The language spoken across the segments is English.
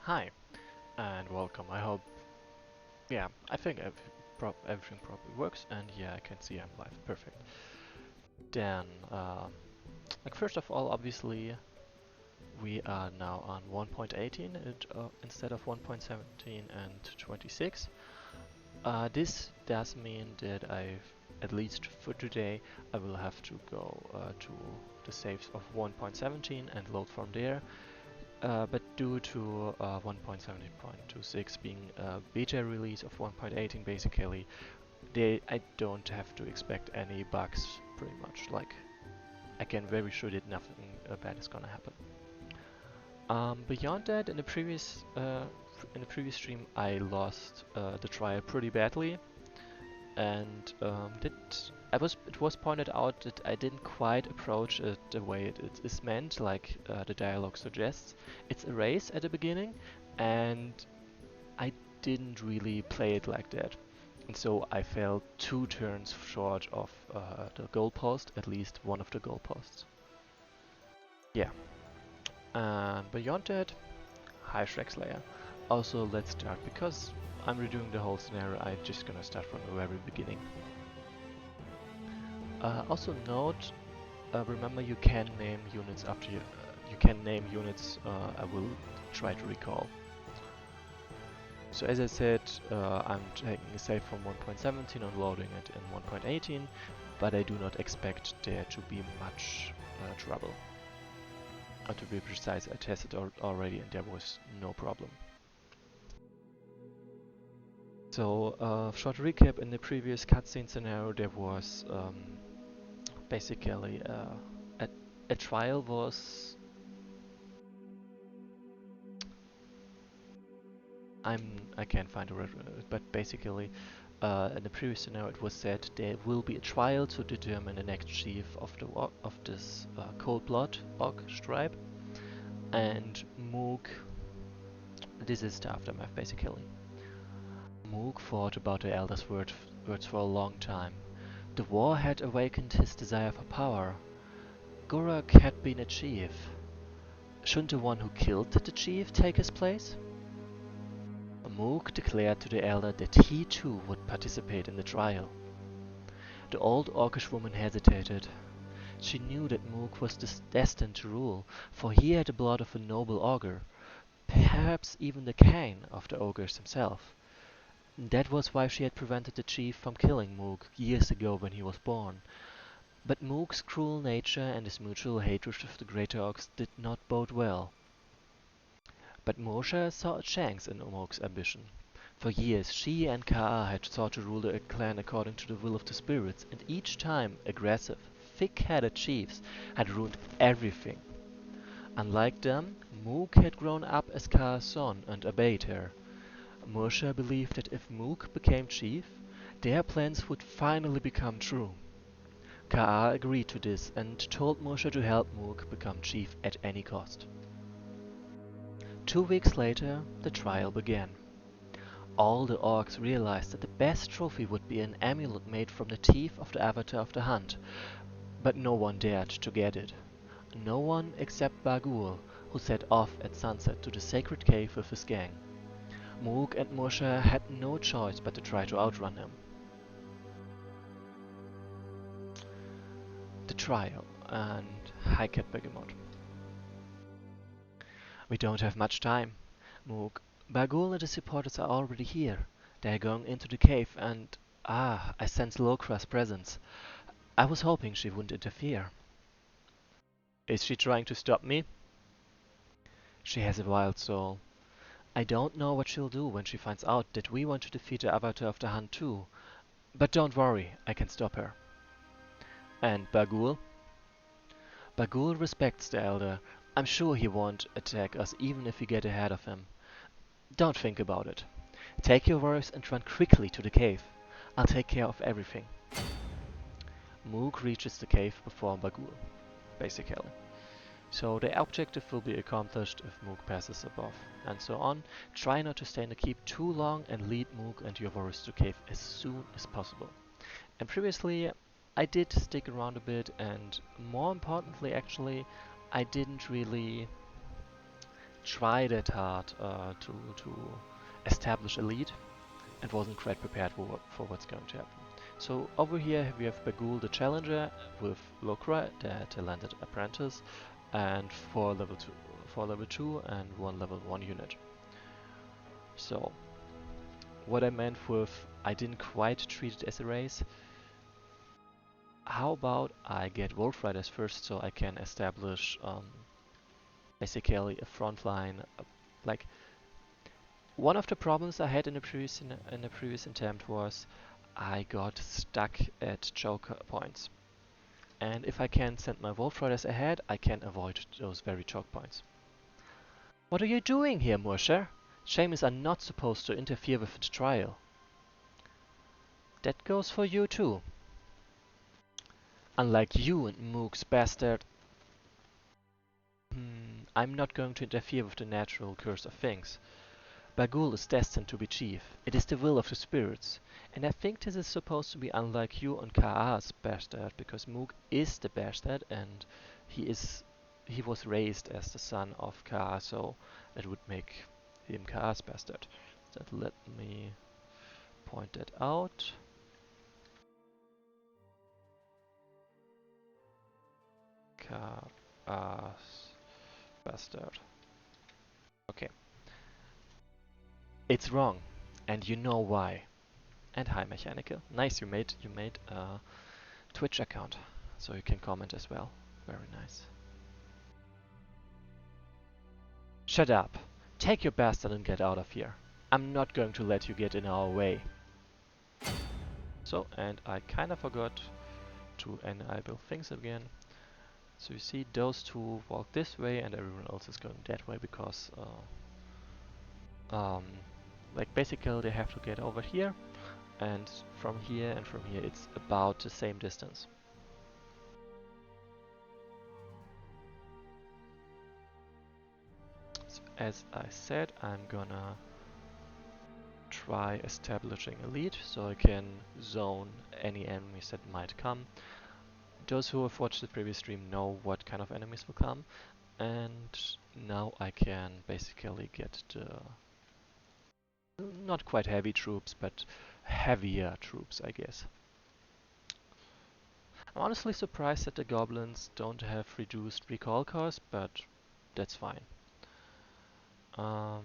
Hi, and welcome. I think everything probably works, and yeah, I can see I'm live. Perfect. Then, first of all, obviously, we are now on 1.18 instead of 1.17 and 26. This does mean that at least for today, I will have to go to the saves of 1.17 and load from there. But due to 1.17.26 being a beta release of 1.18, basically, I don't have to expect any bugs, pretty much. Like, I can very sure that nothing bad is gonna happen. Beyond that, in the previous stream, I lost the trial pretty badly, and it was pointed out that I didn't quite approach it the way it is meant, like the dialogue suggests. It's a race at the beginning, and I didn't really play it like that. And so I fell 2 turns short of the goalpost, at least one of the goalposts. Yeah. And beyond that, High Shrek Slayer. Also, let's start, because I'm redoing the whole scenario, I'm just gonna start from the very beginning. Also note, remember you can name units after you can name units. I will try to recall. So as I said, I'm taking a save from 1.17 and loading it in 1.18, but I do not expect there to be much trouble. To be precise, I tested already and there was no problem. So, short recap, in the previous cutscene scenario there was basically a trial was... I can't find a but basically in the previous scenario it was said there will be a trial to determine the next chief of this Cold Blood Orc tribe, and Moog, this is the aftermath basically. Moog thought about the Elder's words for a long time. The war had awakened his desire for power. Gorak had been a chief. Shouldn't the one who killed the chief take his place? Moog declared to the elder that he too would participate in the trial. The old orcish woman hesitated. She knew that Moog was destined to rule, for he had the blood of a noble ogre, perhaps even the king of the ogres himself. That was why she had prevented the chief from killing Moog years ago when he was born. But Moog's cruel nature and his mutual hatred of the greater orcs did not bode well. But Moshe saw a chance in Moog's ambition. For years she and Kaa had sought to rule the clan according to the will of the spirits, and each time aggressive, thick-headed chiefs had ruined everything. Unlike them, Moog had grown up as Kaa's son and obeyed her. Moshe believed that if Moog became chief, their plans would finally become true. Kaa agreed to this and told Moshe to help Moog become chief at any cost. 2 weeks later, the trial began. All the orcs realized that the best trophy would be an amulet made from the teeth of the avatar of the hunt, but no one dared to get it. No one except Bagul, who set off at sunset to the sacred cave with his gang. Moog and Moshe had no choice but to try to outrun him. The trial and Highcat Begemot. We don't have much time, Moog. Bagul and his supporters are already here. They are going into the cave and... I sense Lokra's presence. I was hoping she wouldn't interfere. Is she trying to stop me? She has a wild soul. I don't know what she'll do when she finds out that we want to defeat the avatar of the Hunt too. But don't worry, I can stop her. And Bagul? Bagul respects the Elder. I'm sure he won't attack us even if we get ahead of him. Don't think about it. Take your warriors and run quickly to the cave. I'll take care of everything. Moog reaches the cave before Bagul, basically. So the objective will be accomplished if Moog passes above, and so on. Try not to stay in the keep too long and lead Moog and your warriors to cave as soon as possible. And previously, I did stick around a bit, and more importantly actually, I didn't really try that hard to establish a lead and wasn't quite prepared for what's going to happen. So over here we have Bagul the Challenger with Lokra, the talented apprentice, and 4 level 2 and 1 level 1 unit. So what I meant with I didn't quite treat it as a race. How about I get Wolf Riders first so I can establish basically a front line. Like one of the problems I had in the previous attempt was I got stuck at choke points. And if I can send my Wolf Riders ahead, I can avoid those very choke points. What are you doing here, Mursher? Shames are not supposed to interfere with the trial. That goes for you too. Unlike you and Moog's bastard, I'm not going to interfere with the natural course of things. Bagul is destined to be chief. It is the will of the spirits. And I think this is supposed to be unlike you and Ka'a's bastard, because Moog is the bastard and he was raised as the son of Ka'a, so it would make him Ka'a's bastard. So let me point that out. Ka'a's bastard. Okay. It's wrong, and you know why. And hi, Mechanical. Nice, you made a Twitch account, so you can comment as well. Very nice. Shut up. Take your bastard and get out of here. I'm not going to let you get in our way. So, and I kind of forgot to enable things again. So you see those two walk this way and everyone else is going that way because like basically they have to get over here, and from here it's about the same distance. So as I said, I'm gonna try establishing a lead so I can zone any enemies that might come. Those who have watched the previous stream know what kind of enemies will come, and now I can basically get the not quite heavy troops, but heavier troops, I guess. I'm honestly surprised that the goblins don't have reduced recall cost, but that's fine. And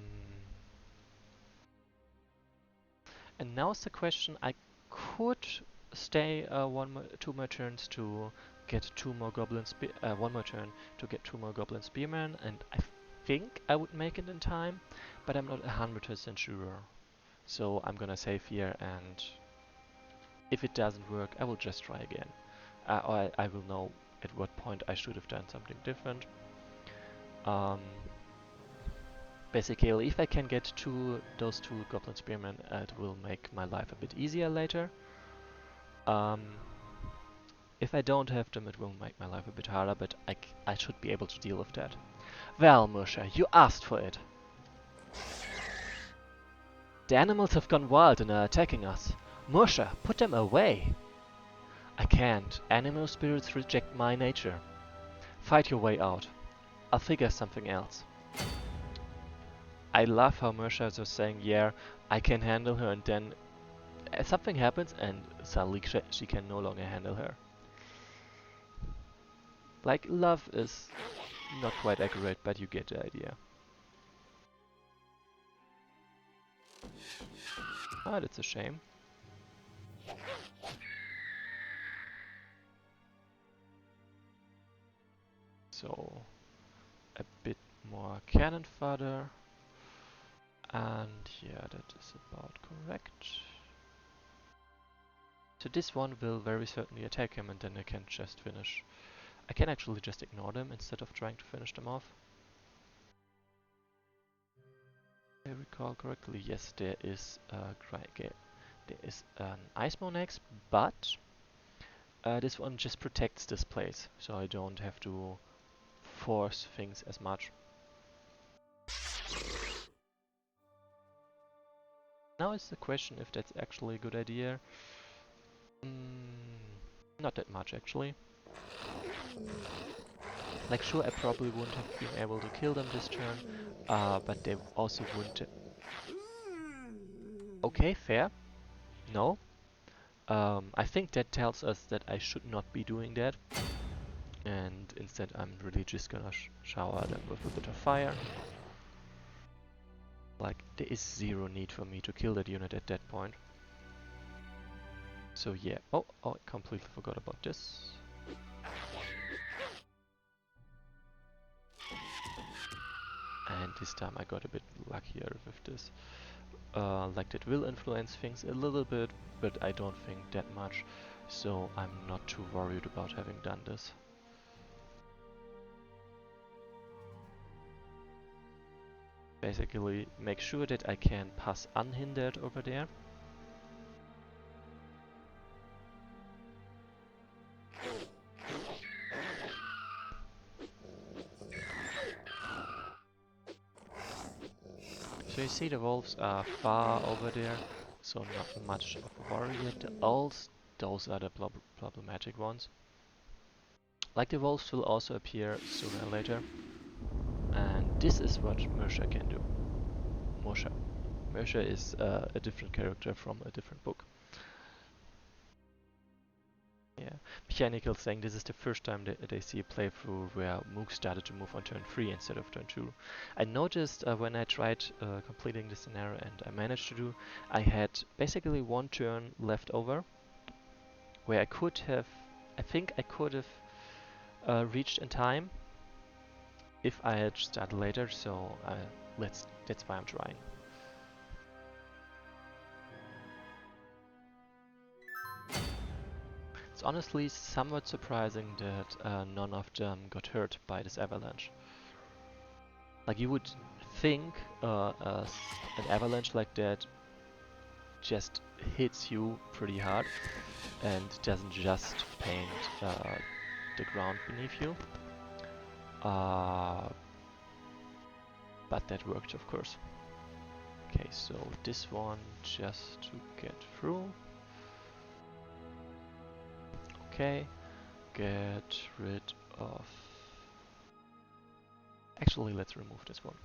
now is the question, I could stay 2 more turns to get 2 more goblin 1 more turn to get 2 more goblin spearmen, and I think I would make it in time, but I'm not 100% sure. So I'm gonna save here, and if it doesn't work, I will just try again. Or I will know at what point I should have done something different. Basically, if I can get those 2 goblin spearmen, it will make my life a bit easier later. If I don't have them, it will make my life a bit harder, but I should be able to deal with that. Well, Musha, you asked for it. The animals have gone wild and are attacking us. Musha, put them away. I can't. Animal spirits reject my nature. Fight your way out. I'll figure something else. I love how Musha is just saying, yeah, I can handle her, and then something happens and suddenly she can no longer handle her. Like, love is not quite accurate, but you get the idea. Ah, that's a shame. So, a bit more cannon fodder. And yeah, that is about correct. So this one will very certainly attack him, and then I can just finish. I can actually just ignore them instead of trying to finish them off. If I recall correctly, yes, there is an Ice Monex, but this one just protects this place, so I don't have to force things as much. Now is the question if that's actually a good idea. Not that much, actually. Like, sure, I probably wouldn't have been able to kill them this turn, but they also wouldn't. Okay, fair. No. I think that tells us that I should not be doing that. And instead I'm really just gonna shower them with a bit of fire. Like, there is zero need for me to kill that unit at that point. So yeah. Oh, I completely forgot about this. And this time I got a bit luckier with this. Like, that will influence things a little bit, but I don't think that much. So I'm not too worried about having done this. Basically, make sure that I can pass unhindered over there. So you see the wolves are far over there, so not much of a worry yet. The owls, those are the problematic ones. Like, the wolves will also appear sooner or later. And this is what Mersha can do. Mersha is a different character from a different book. Yeah, Mechanical saying this is the first time that they see a playthrough where Mook started to move on turn 3 instead of turn 2. I noticed when I tried completing the scenario, and I managed to do, I had basically one turn left over where I think I could have reached in time if I had started later, so that's why I'm trying. It's honestly somewhat surprising that none of them got hurt by this avalanche. Like, you would think an avalanche like that just hits you pretty hard and doesn't just paint the ground beneath you. But that worked, of course. Okay, so this one just to get through. Okay, get rid of... Actually, let's remove this one.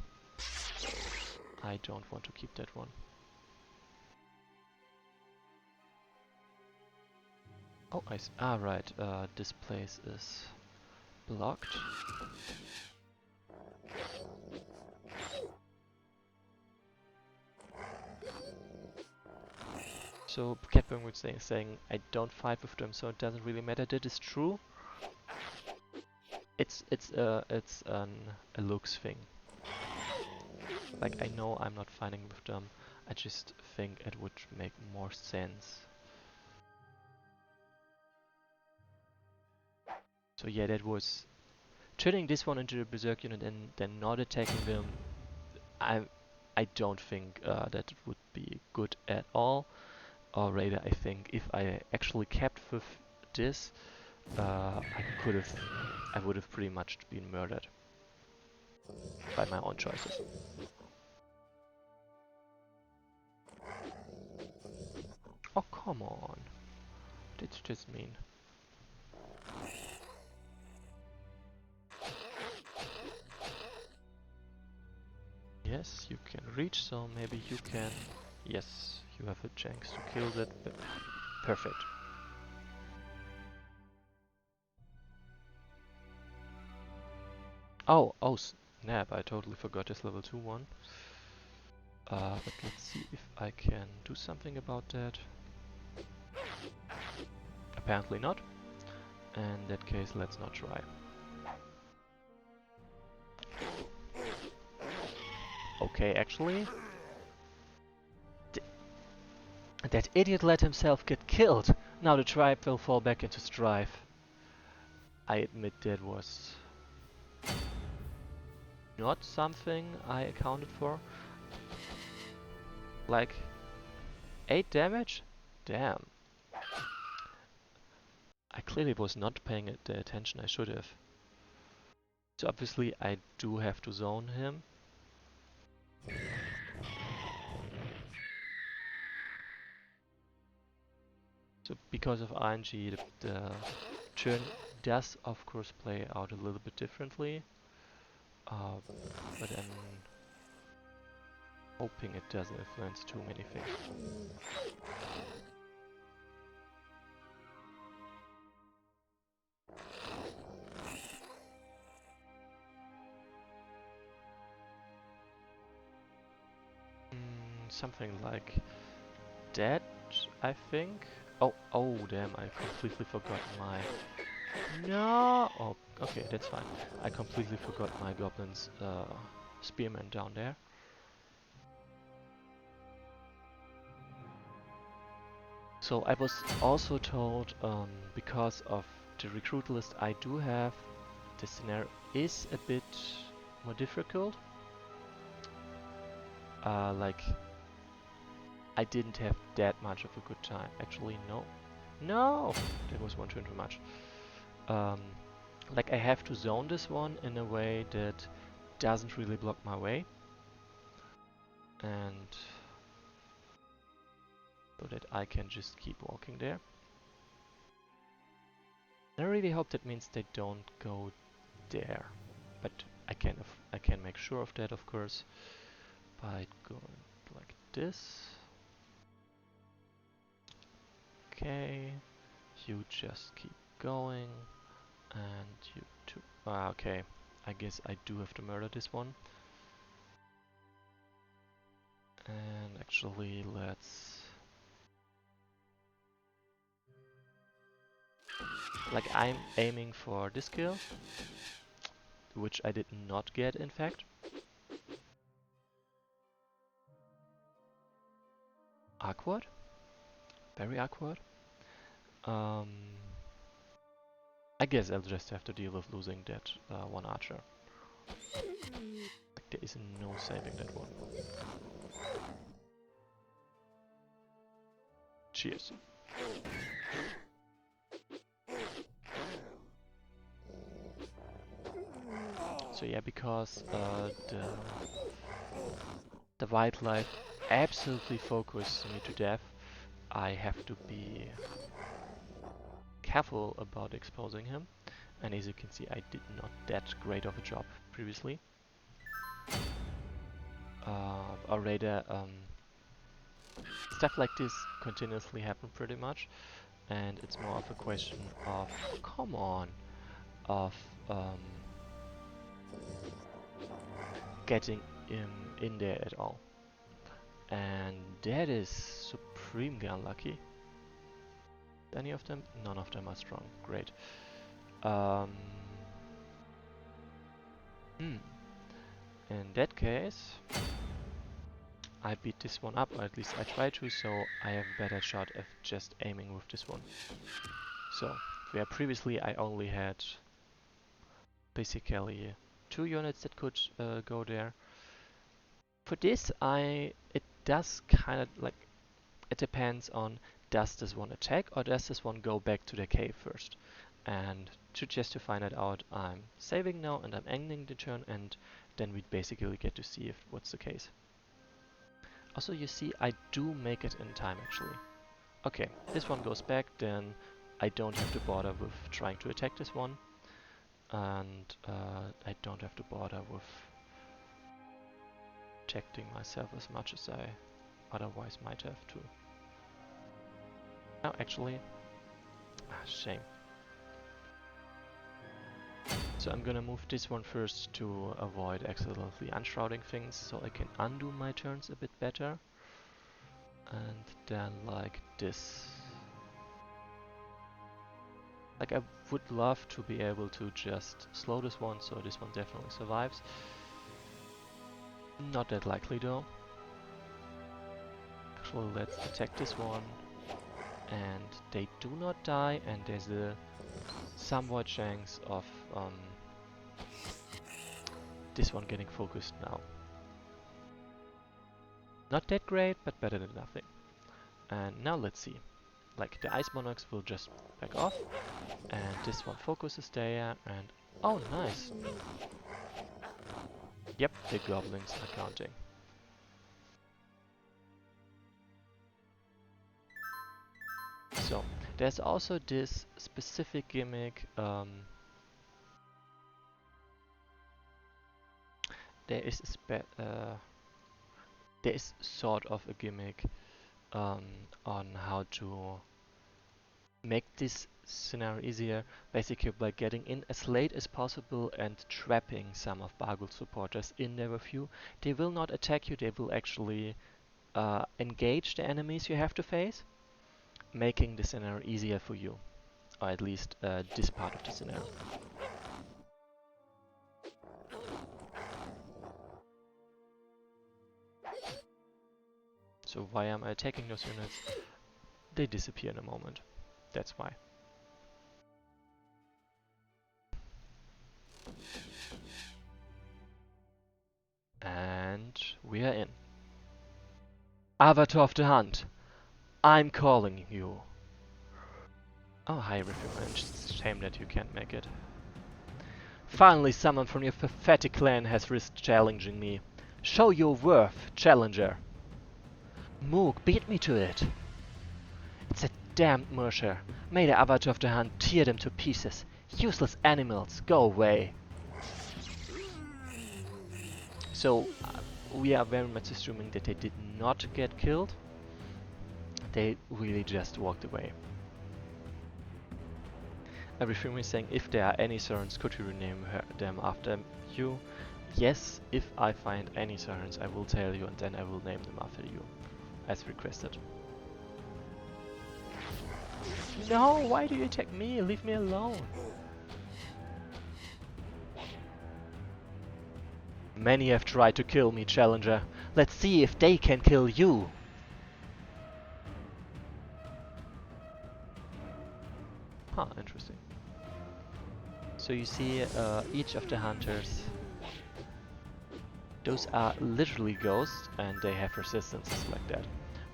I don't want to keep that one. Oh, right, this place is blocked. So Catburn was saying I don't fight with them, so it doesn't really matter. That is true. It's a looks thing. Like, I know I'm not fighting with them. I just think it would make more sense. So yeah, that was turning this one into a berserk unit and then not attacking them. I don't think that would be good at all. Or rather, I think if I actually kept with this, I would have pretty much been murdered by my own choices. Oh, come on. What did this mean? Yes, you can reach, so maybe you can... Yes, you have a chance to kill that. Perfect. Oh, snap, I totally forgot this level 2 one. But let's see if I can do something about that. Apparently not. In that case, let's not try. Okay, actually... That idiot let himself get killed! Now the tribe will fall back into strife. I admit that was... not something I accounted for. Like... 8 damage? Damn. I clearly was not paying the attention I should have. So obviously I do have to zone him. So because of RNG, the turn does of course play out a little bit differently. But then Hoping it doesn't influence too many things. Something like that, I think. Oh, damn! I completely forgot my. No. Oh, okay, that's fine. I completely forgot my goblin's spearman down there. So I was also told, because of the recruit list I do have, the scenario is a bit more difficult. Like, I didn't have that much of a good time. Actually, no. No! That was one turn too much. Um, like, I have to zone this one in a way that doesn't really block my way. And so that I can just keep walking there. I really hope that means they don't go there. But I can make sure of that, of course, by going like this. Okay, you just keep going, and you too. Ah, okay, I guess I do have to murder this one. And actually, let's... Like, I'm aiming for this kill, which I did not get, in fact. Awkward. Very awkward. I guess I'll just have to deal with losing that one archer. Like, there is no saving that one. Cheers. So yeah, because the wildlife absolutely focused me to death, I have to be careful about exposing him. And as you can see, I did not that great of a job previously. Or rather, stuff like this continuously happen pretty much, and it's more of a question of, come on, of getting him in there at all. And that is supremely unlucky. Any of them? None of them are strong. Great. In that case, I beat this one up, or at least I try to, so I have a better shot at just aiming with this one. So, where previously I only had basically 2 units that could go there. For this, it does kind of like, it depends on, does this one attack or does this one go back to the cave first? And just to find it out, I'm saving now and I'm ending the turn, and then we basically get to see if what's the case. Also, you see, I do make it in time actually. Okay, this one goes back, then I don't have to bother with trying to attack this one, and I don't have to bother with protecting myself as much as I otherwise might have to. No, actually, shame. So I'm gonna move this one first to avoid accidentally unshrouding things, so I can undo my turns a bit better. And then like this. Like, I would love to be able to just slow this one, so this one definitely survives. Not that likely though. Actually, let's attack this one. And they do not die, and there's a somewhat chance of this one getting focused now. Not that great, but better than nothing. And now let's see. Like, the ice monarchs will just back off, and this one focuses there, and oh, nice. Yep, the goblins are counting. So, there's also this specific gimmick. There is there is sort of a gimmick on how to make this scenario easier, basically by getting in as late as possible and trapping some of Bargul supporters in there with you. They will not attack you, they will actually engage the enemies you have to face, making the scenario easier for you, or at least this part of the scenario. So why am I attacking those units? They disappear in a moment. That's why. And we are in. Avatar of the Hunt, I'm calling you. Oh, hi, Riffiman. It's a shame that you can't make it. Finally, someone from your pathetic clan has risked challenging me. Show your worth, challenger. Moog, beat me to it. It's a damned Mercer. May the Avatar of the Hunt tear them to pieces. Useless animals, go away. So, we are very much assuming that they did not get killed. They really just walked away. Everything is saying, if there are any Sirens, could you rename them after you? Yes, if I find any Sirens, I will tell you and then I will name them after you, as requested. No, why do you attack me? Leave me alone. Many have tried to kill me, challenger. Let's see if they can kill you. Huh, interesting. So you see each of the hunters, those are literally ghosts and they have resistances like that,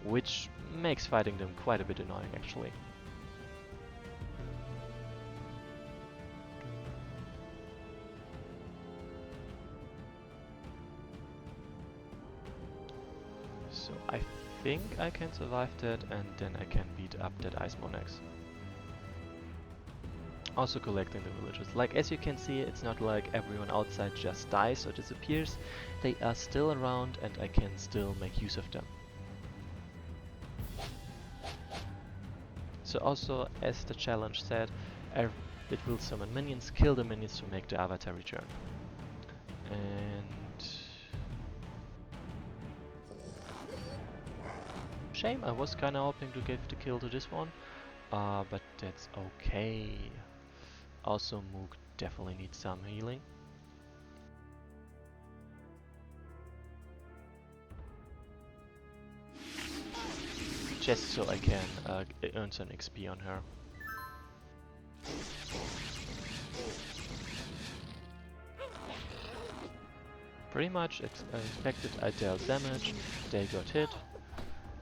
which makes fighting them quite a bit annoying actually. So I think I can survive that and then I can beat up that Ice Monax. Also collecting the villagers. Like, as you can see, it's not like everyone outside just dies or disappears. They are still around and I can still make use of them. So also, as the challenge said, it will summon minions, kill the minions to make the avatar return. And... shame, I was kinda hoping to give the kill to this one, but that's okay. Also, Moog definitely needs some healing. Just so I can earn some XP on her. Pretty much expected. I dealt damage, they got hit,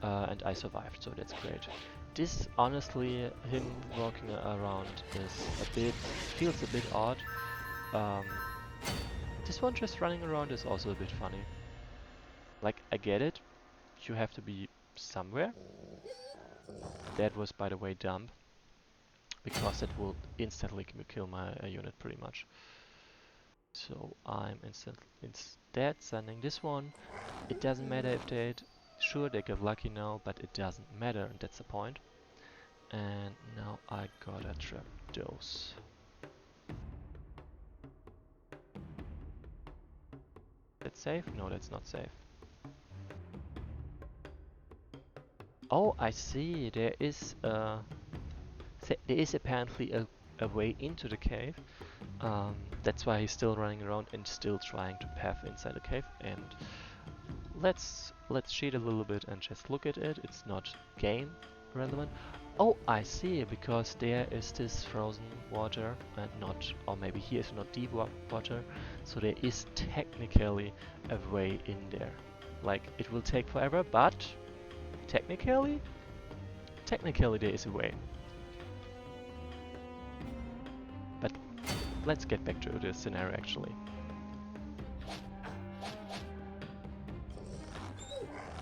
and I survived, so that's great. This, honestly, him walking around feels a bit odd. This one just running around is also a bit funny. Like, I get it, you have to be somewhere. That was, by the way, dumb, because it will instantly kill my unit pretty much. So I'm instead sending this one. It doesn't matter if they sure they got lucky now, but it doesn't matter, and that's the point. And now I gotta trap those. That's safe? No, that's not safe. Oh, I see. There is apparently a way into the cave. That's why he's still running around and still trying to path inside the cave. And let's cheat a little bit and just look at it. It's not game relevant. Oh, I see, because there is this frozen water and not, or maybe here is not deep water, so there is technically a way in there. Like, it will take forever, but technically there is a way. But let's get back to the scenario actually.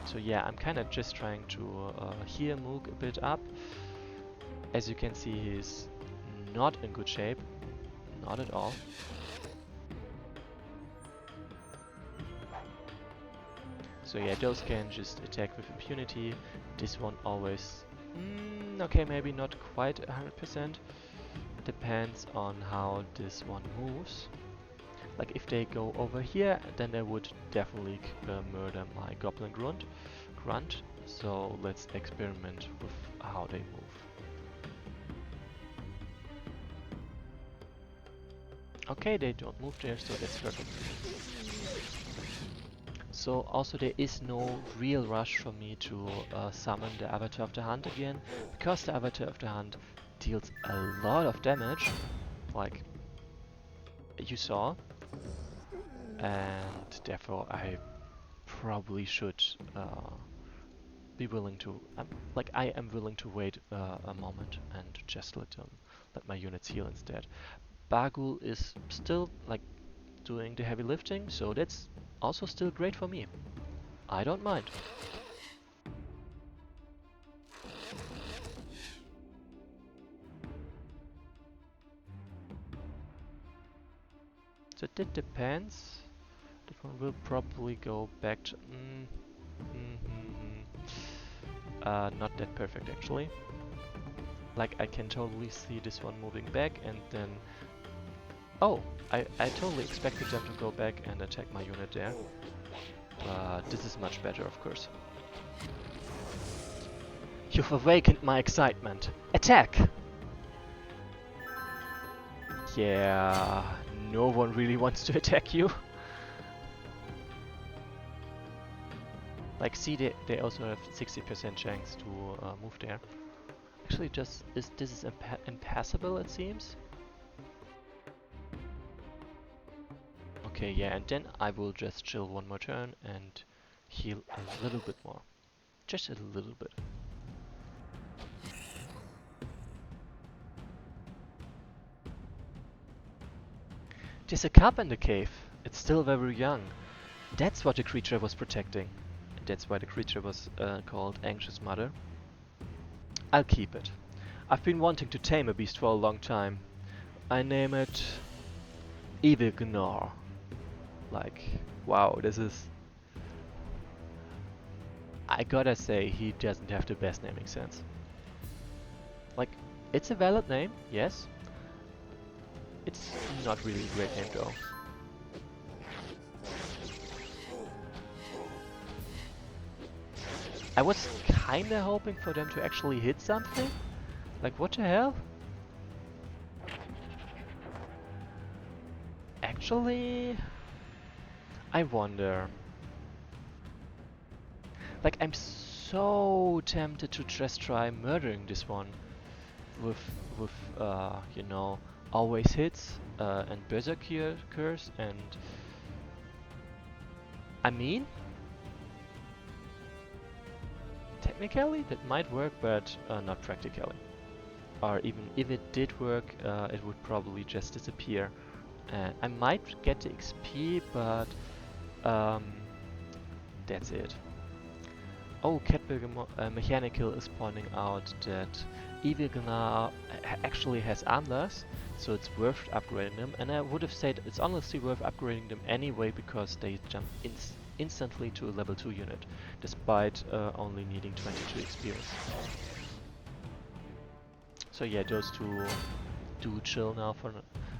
So yeah, I'm kind of just trying to heal Moog a bit up. As you can see, he's not in good shape. Not at all. So yeah, those can just attack with impunity. This one always... okay, maybe not quite 100%. Depends on how this one moves. Like if they go over here, then they would definitely murder my Goblin Grunt. So let's experiment with how they move. Okay, they don't move there, so that's perfect. So also there is no real rush for me to summon the Avatar of the Hunt again, because the Avatar of the Hunt deals a lot of damage, like you saw, and therefore I probably should be willing to, like I am willing to wait a moment and just let my units heal instead. Bagul is still like doing the heavy lifting, so that's also still great for me. I don't mind. So that depends. That one will probably go back to... not that perfect actually. Like I can totally see this one moving back and then... Oh! I totally expected them to go back and attack my unit there. But this is much better, of course. You've awakened my excitement. Attack! Yeah, no one really wants to attack you. Like, see, they also have 60% chance to move there. Actually, this is impassable, it seems. Okay, yeah, and then I will just chill one more turn and heal a little bit more. Just a little bit. There's a cub in the cave. It's still very young. That's what the creature was protecting. That's why the creature was called Anxious Mother. I'll keep it. I've been wanting to tame a beast for a long time. I name it... Evil Gnar. Like, wow, this is... I gotta say, he doesn't have the best naming sense. Like, it's a valid name, yes. It's not really a great name though. I was kinda hoping for them to actually hit something. Like, what the hell? Actually... I wonder. Like, I'm so tempted to just try murdering this one with you know, always hits and berserkers and... I mean, technically that might work, but not practically. Or even if it did work, it would probably just disappear. And I might get the XP, but that's it. Oh, Catburger Mechanical is pointing out that Evil Gnar actually has antlers, so it's worth upgrading them. And I would have said it's honestly worth upgrading them anyway, because they jump instantly to a level 2 unit, despite only needing 22 experience. So yeah, those two do chill now for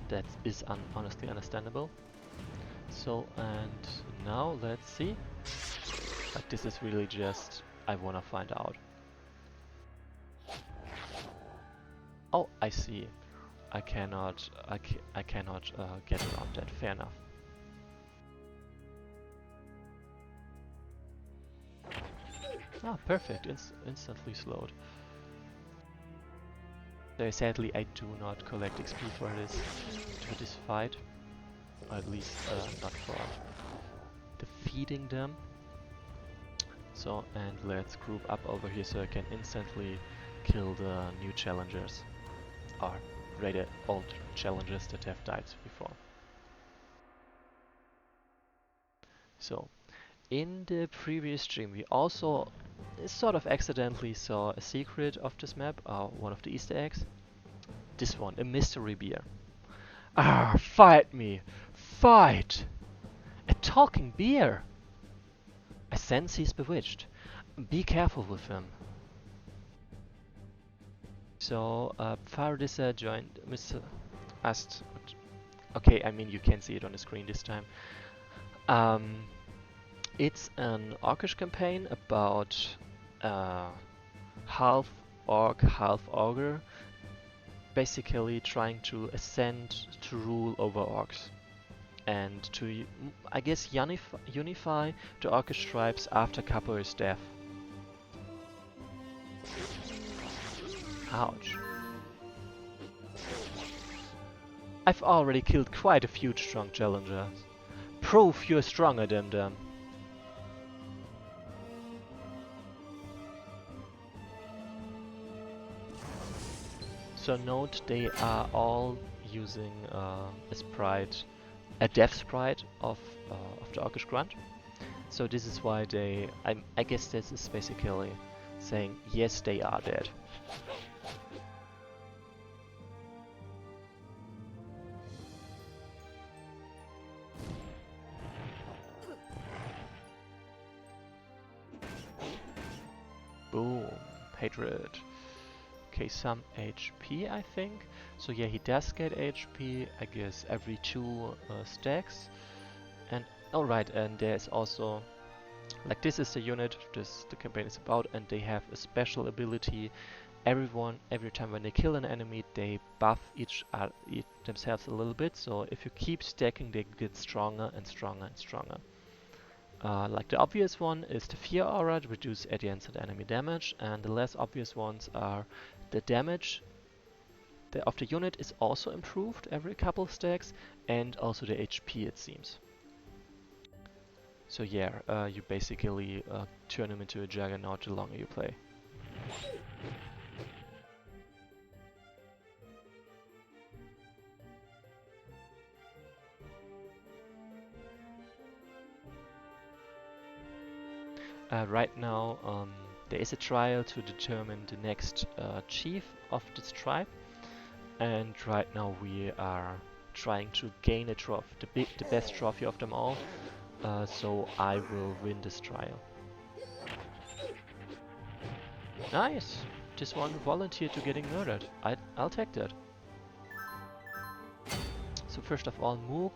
that is honestly understandable. So, and now let's see. Like, this is really just, I wanna find out. Oh, I see. I cannot get around that. Fair enough. Ah, perfect. Instantly slowed. So sadly, I do not collect XP for this fight. Or at least not for defeating them. So, and let's group up over here so I can instantly kill the new challengers. Or rather, old challengers that have died before. So, in the previous stream we also sort of accidentally saw a secret of this map, one of the Easter eggs. This one, a mystery beer. Ah, fight me! Fight! A talking beer! I sense he's bewitched. Be careful with him. So, Faradisa joined Mr. Ast. Okay, I mean you can see it on the screen this time. Um, it's an orcish campaign about half orc, half ogre, basically trying to ascend to rule over orcs and to, I guess, unify the orcish tribes after Capoeir's death. Ouch. I've already killed quite a few strong challengers. Prove you're stronger than them. So note they are all using a sprite, a death sprite of the Orcish Grunt. So this is why they, I guess this is basically saying yes, they are dead. Boom, hatred. Okay, some HP I think. So yeah, he does get HP, I guess every 2 stacks. And alright, and there's also, like this is the unit the campaign is about, and they have a special ability. Every time when they kill an enemy, they buff each themselves a little bit. So if you keep stacking, they get stronger and stronger and stronger. Like the obvious one is the Fear Aura to reduce adjacent enemy damage, and the less obvious ones are the damage of the unit is also improved every couple stacks, and also the HP it seems. So yeah, you basically turn him into a juggernaut the longer you play. Right now, there is a trial to determine the next chief of this tribe, and right now we are trying to gain a trophy, the best trophy of them all. So I will win this trial. Nice! This one volunteered to getting murdered. I'll take that. So first of all, Moog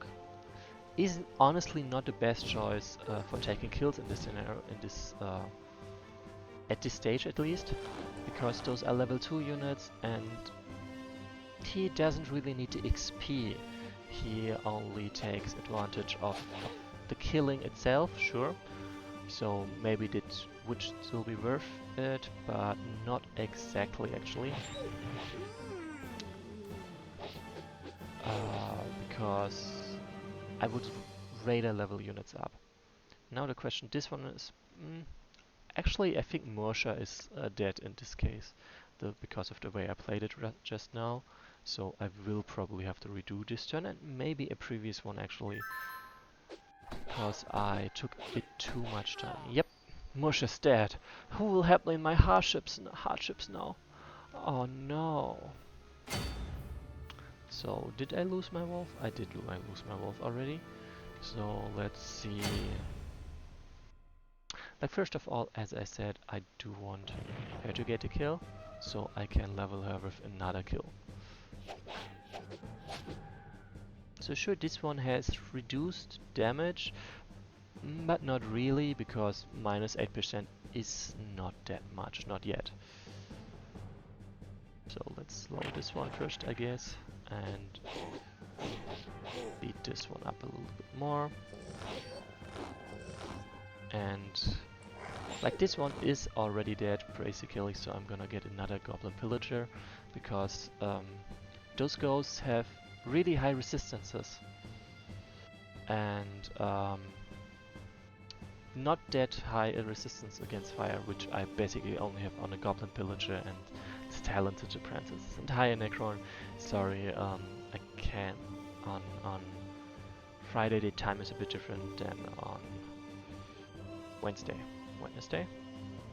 is honestly not the best choice for taking kills in this scenario, at this stage at least, because those are level 2 units and he doesn't really need the XP. He only takes advantage of the killing itself, sure. So maybe that would still be worth it, but not exactly actually. Because I would rather level units up. Now the question, this one is... actually I think Morsha is dead in this case, because of the way I played it just now. So I will probably have to redo this turn, and maybe a previous one actually, because I took a bit too much time. Yep, Morsha's dead. Who will help me in my hardships now? Oh no. So did I lose my wolf? I did lose my wolf already. So let's see. Like first of all, as I said, I do want her to get a kill, so I can level her with another kill. So sure, this one has reduced damage, but not really, because minus 8% is not that much, not yet. So let's slow this one first, I guess, and beat this one up a little bit more. And like this one is already dead basically, so I'm gonna get another Goblin Pillager, because those ghosts have really high resistances and not that high a resistance against fire, which I basically only have on a Goblin Pillager and its Talented Apprentice. And higher Necron, sorry, I can't. On Friday the time is a bit different than on Wednesday,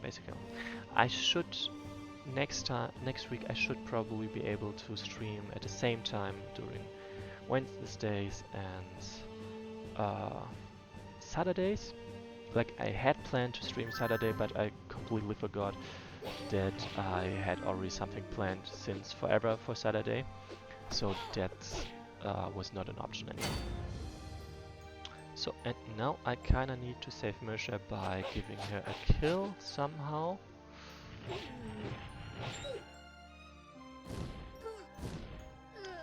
basically. I should next week I should probably be able to stream at the same time during Wednesdays and Saturdays. like I had planned to stream Saturday, but I completely forgot that I had already something planned since forever for Saturday, so that was not an option anymore. So, and now I kinda need to save Mirsha by giving her a kill somehow.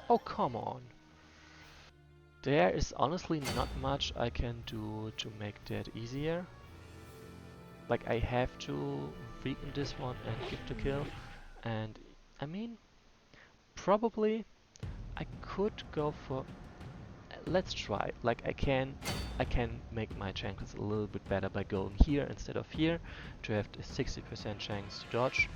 Oh, come on. There is honestly not much I can do to make that easier. Like, I have to weaken this one and give the kill. And, I mean, probably I could go for... Let's try. Like, I can make my chances a little bit better by going here instead of here to have a 60% chance to dodge.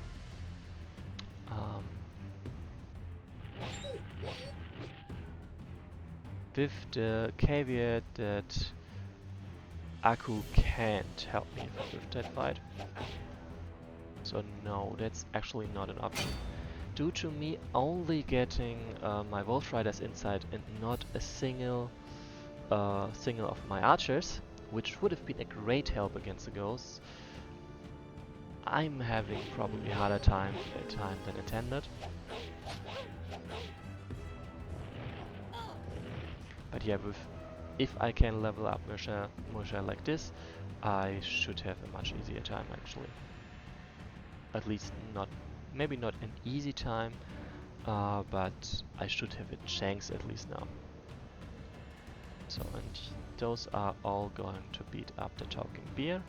With the caveat that Aku can't help me with that fight. So no, that's actually not an option. Due to me only getting my Wolf Riders inside and not a single of my archers, which would have been a great help against the ghosts, I'm having probably a harder time than intended. But yeah, if I can level up Mirsha like this, I should have a much easier time actually. At least not, maybe not an easy time, but I should have a chance at least now. So, and those are all going to beat up the Talking Bear.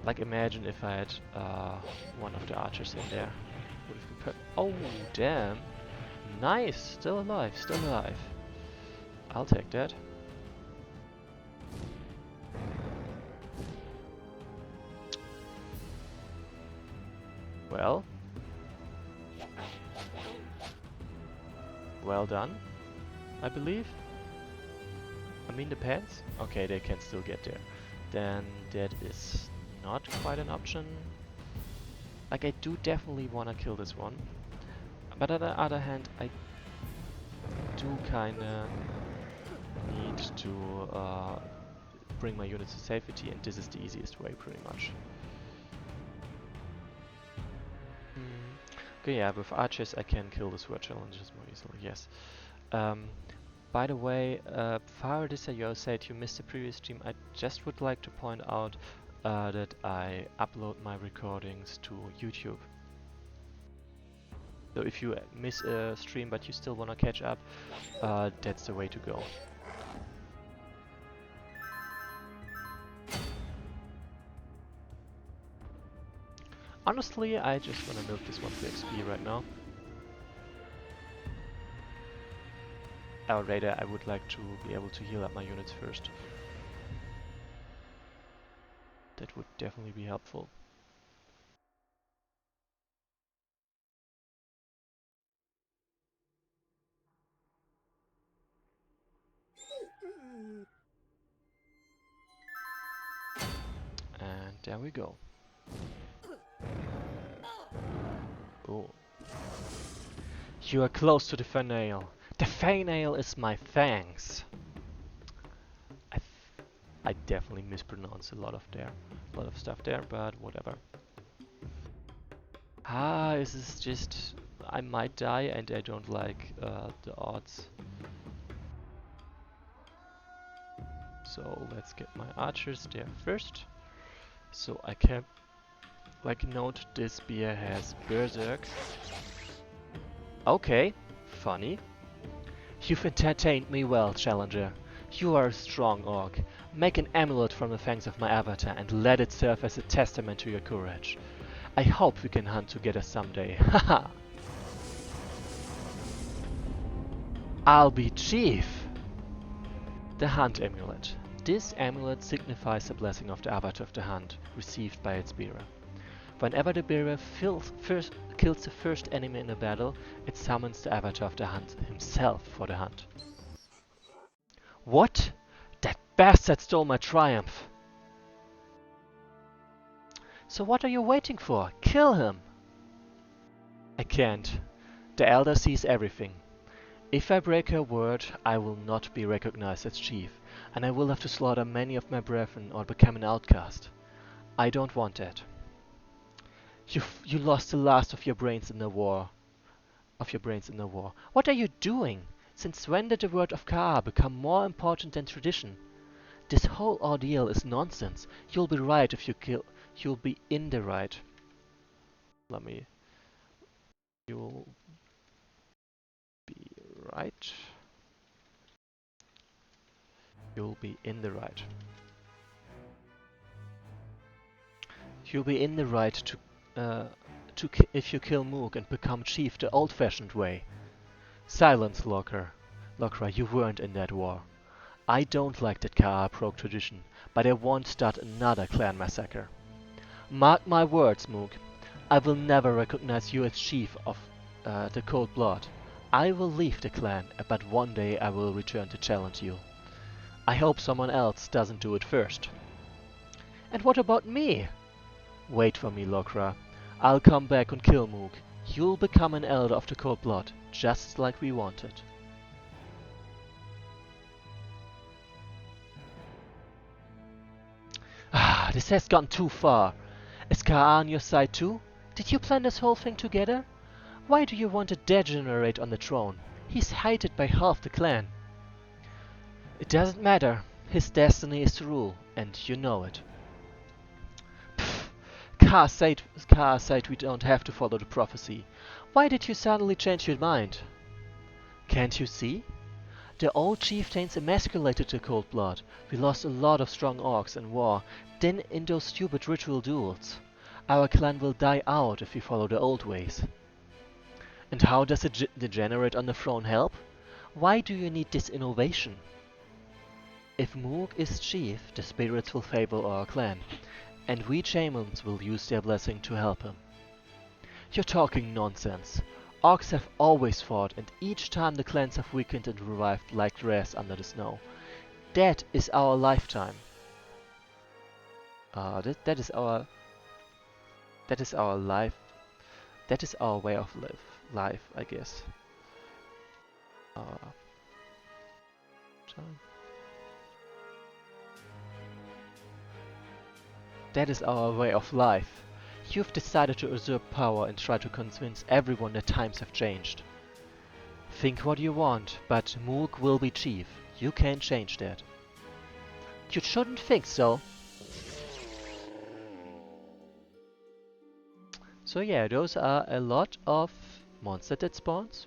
Like, imagine if I had one of the archers in there. Would have been oh, damn! Nice! Still alive, still alive. I'll take that. Well. Well done, I believe. I mean, depends. Okay, they can still get there. Then that is not quite an option. Like, I do definitely want to kill this one. But on the other hand, I do kinda need to bring my units to safety, and this is the easiest way, pretty much. Okay, yeah, with archers I can kill the sword challenges more easily, yes. By the way, Faradisa, you said you missed the previous stream. I just would like to point out that I upload my recordings to YouTube. So if you miss a stream but you still want to catch up, that's the way to go. Honestly, I just want to milk this one for XP right now. Or rather, I would like to be able to heal up my units first. That would definitely be helpful. And there we go. Oh. You are close to the finale. The finale is my fangs. I definitely mispronounced a lot of stuff there, but whatever. This is just... I might die and I don't like the odds. So let's get my archers there first. So I can... Like, note this spear has berserk. Okay, funny. You've entertained me well, Challenger. You are a strong orc. Make an amulet from the fangs of my avatar and let it serve as a testament to your courage. I hope we can hunt together someday. Haha! I'll be chief! The Hunt Amulet. This amulet signifies the blessing of the avatar of the hunt, received by its bearer. Whenever the bearer kills the first enemy in a battle, it summons the avatar of the hunt himself for the hunt. What? That bastard stole my triumph! So what are you waiting for? Kill him! I can't. The Elder sees everything. If I break her word, I will not be recognized as chief. and I will have to slaughter many of my brethren or become an outcast. I don't want that. You lost the last of your brains in the war. What are you doing? Since when did the word of Ka become more important than tradition? This whole ordeal is nonsense. You'll be right if you kill. You'll be in the right. Let me. You'll be right. You'll be in the right. You'll be in the right if you kill Moog and become chief the old-fashioned way. Silence, Lokra, you weren't in that war. I don't like that Ka broke tradition, but I won't start another clan massacre. Mark my words, Moog. I will never recognize you as chief of the Cold Blood. I will leave the clan, but one day I will return to challenge you. I hope someone else doesn't do it first. And what about me? Wait for me, Lokra. I'll come back and kill Moog. You'll become an elder of the Cold Blood, just like we wanted. Ah, this has gone too far. Is Ka on your side too? Did you plan this whole thing together? Why do you want a degenerate on the throne? He's hated by half the clan. It doesn't matter. His destiny is to rule, and you know it. Pfft. Ka said we don't have to follow the prophecy. Why did you suddenly change your mind? Can't you see? The old chieftains emasculated the Cold Blood. We lost a lot of strong orcs in war, then in those stupid ritual duels. Our clan will die out if we follow the old ways. And how does a degenerate on the throne help? Why do you need this innovation? If Moog is chief, the spirits will favor our clan, and we shamans will use their blessing to help him. You're talking nonsense. Orcs have always fought, and each time the clans have weakened and revived like grass under the snow. That is our lifetime. That is our life. That is our way of life, I guess. Uh, time. That is our way of life. You've decided to usurp power and try to convince everyone that times have changed. Think what you want, but Moog will be chief. You can't change that. You shouldn't think so. So yeah, those are a lot of monsters that spawns.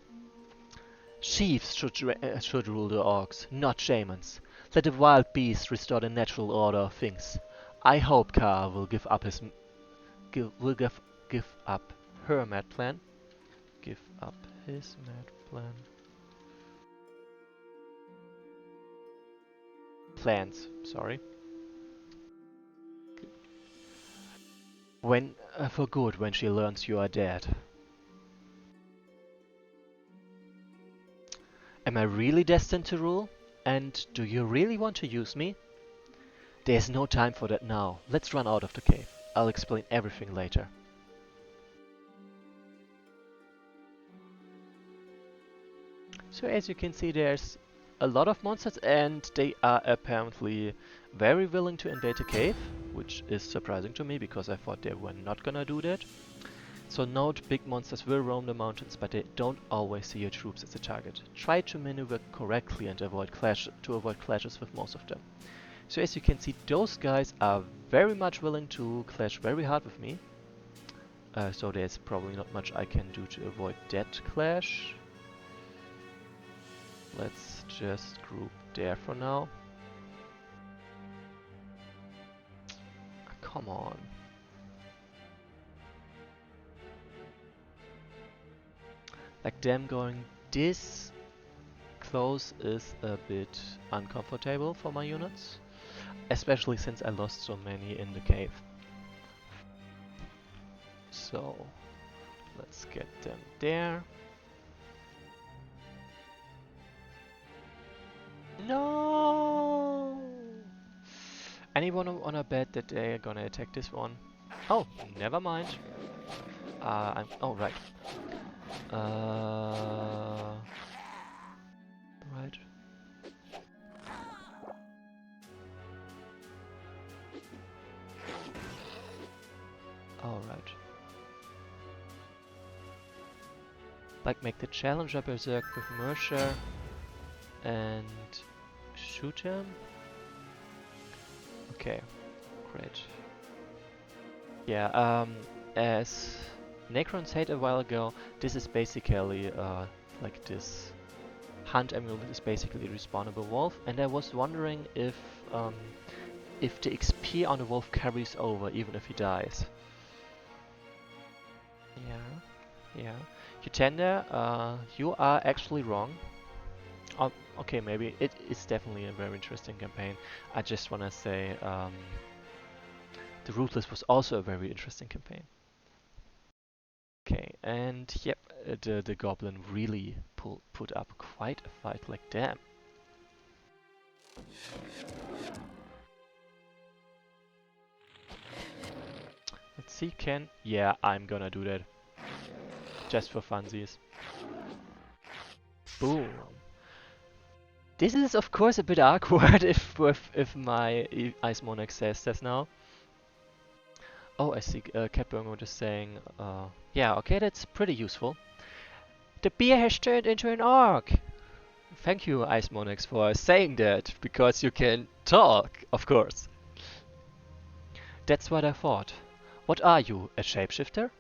Chiefs should rule the orcs, not shamans. Let the wild beasts restore the natural order of things. I hope Ka will give up her mad plan. Give up his mad plan. Plans, sorry. For good when she learns you are dead. Am I really destined to rule? And do you really want to use me? There's no time for that now. Let's run out of the cave. I'll explain everything later. So as you can see, there's a lot of monsters and they are apparently very willing to invade the cave, which is surprising to me because I thought they were not gonna do that. So note, big monsters will roam the mountains, but they don't always see your troops as a target. Try to maneuver correctly and avoid clashes with most of them. So as you can see, those guys are very much willing to clash very hard with me. So there's probably not much I can do to avoid that clash. Let's just group there for now. Come on. Like them going this close is a bit uncomfortable for my units. Especially since I lost so many in the cave. So, let's get them there. No! Anyone wanna bet that they're gonna attack this one? Oh, never mind. Oh, right. Right. Alright. Like make the challenger berserk with Mercer and shoot him. Okay, great. Yeah, as Necron said a while ago, this is basically like this hunt amulet is basically a respawnable wolf, and I was wondering if the XP on the wolf carries over even if he dies. Yeah, yeah. Utender, you are actually wrong. Okay, maybe it is definitely a very interesting campaign. I just wanna say, the Ruthless was also a very interesting campaign. Okay, and yep, the Goblin really put up quite a fight, like damn. Let's see, yeah, I'm gonna do that. Just for funsies. Boom. This is of course a bit awkward if my Ice Monarch says this now. Oh, I see. Cat Burgood is saying, yeah, okay, that's pretty useful. The beer has turned into an orc. Thank you, Ice Monarchs, for saying that, because you can talk, of course. That's what I thought. What are you, a shapeshifter?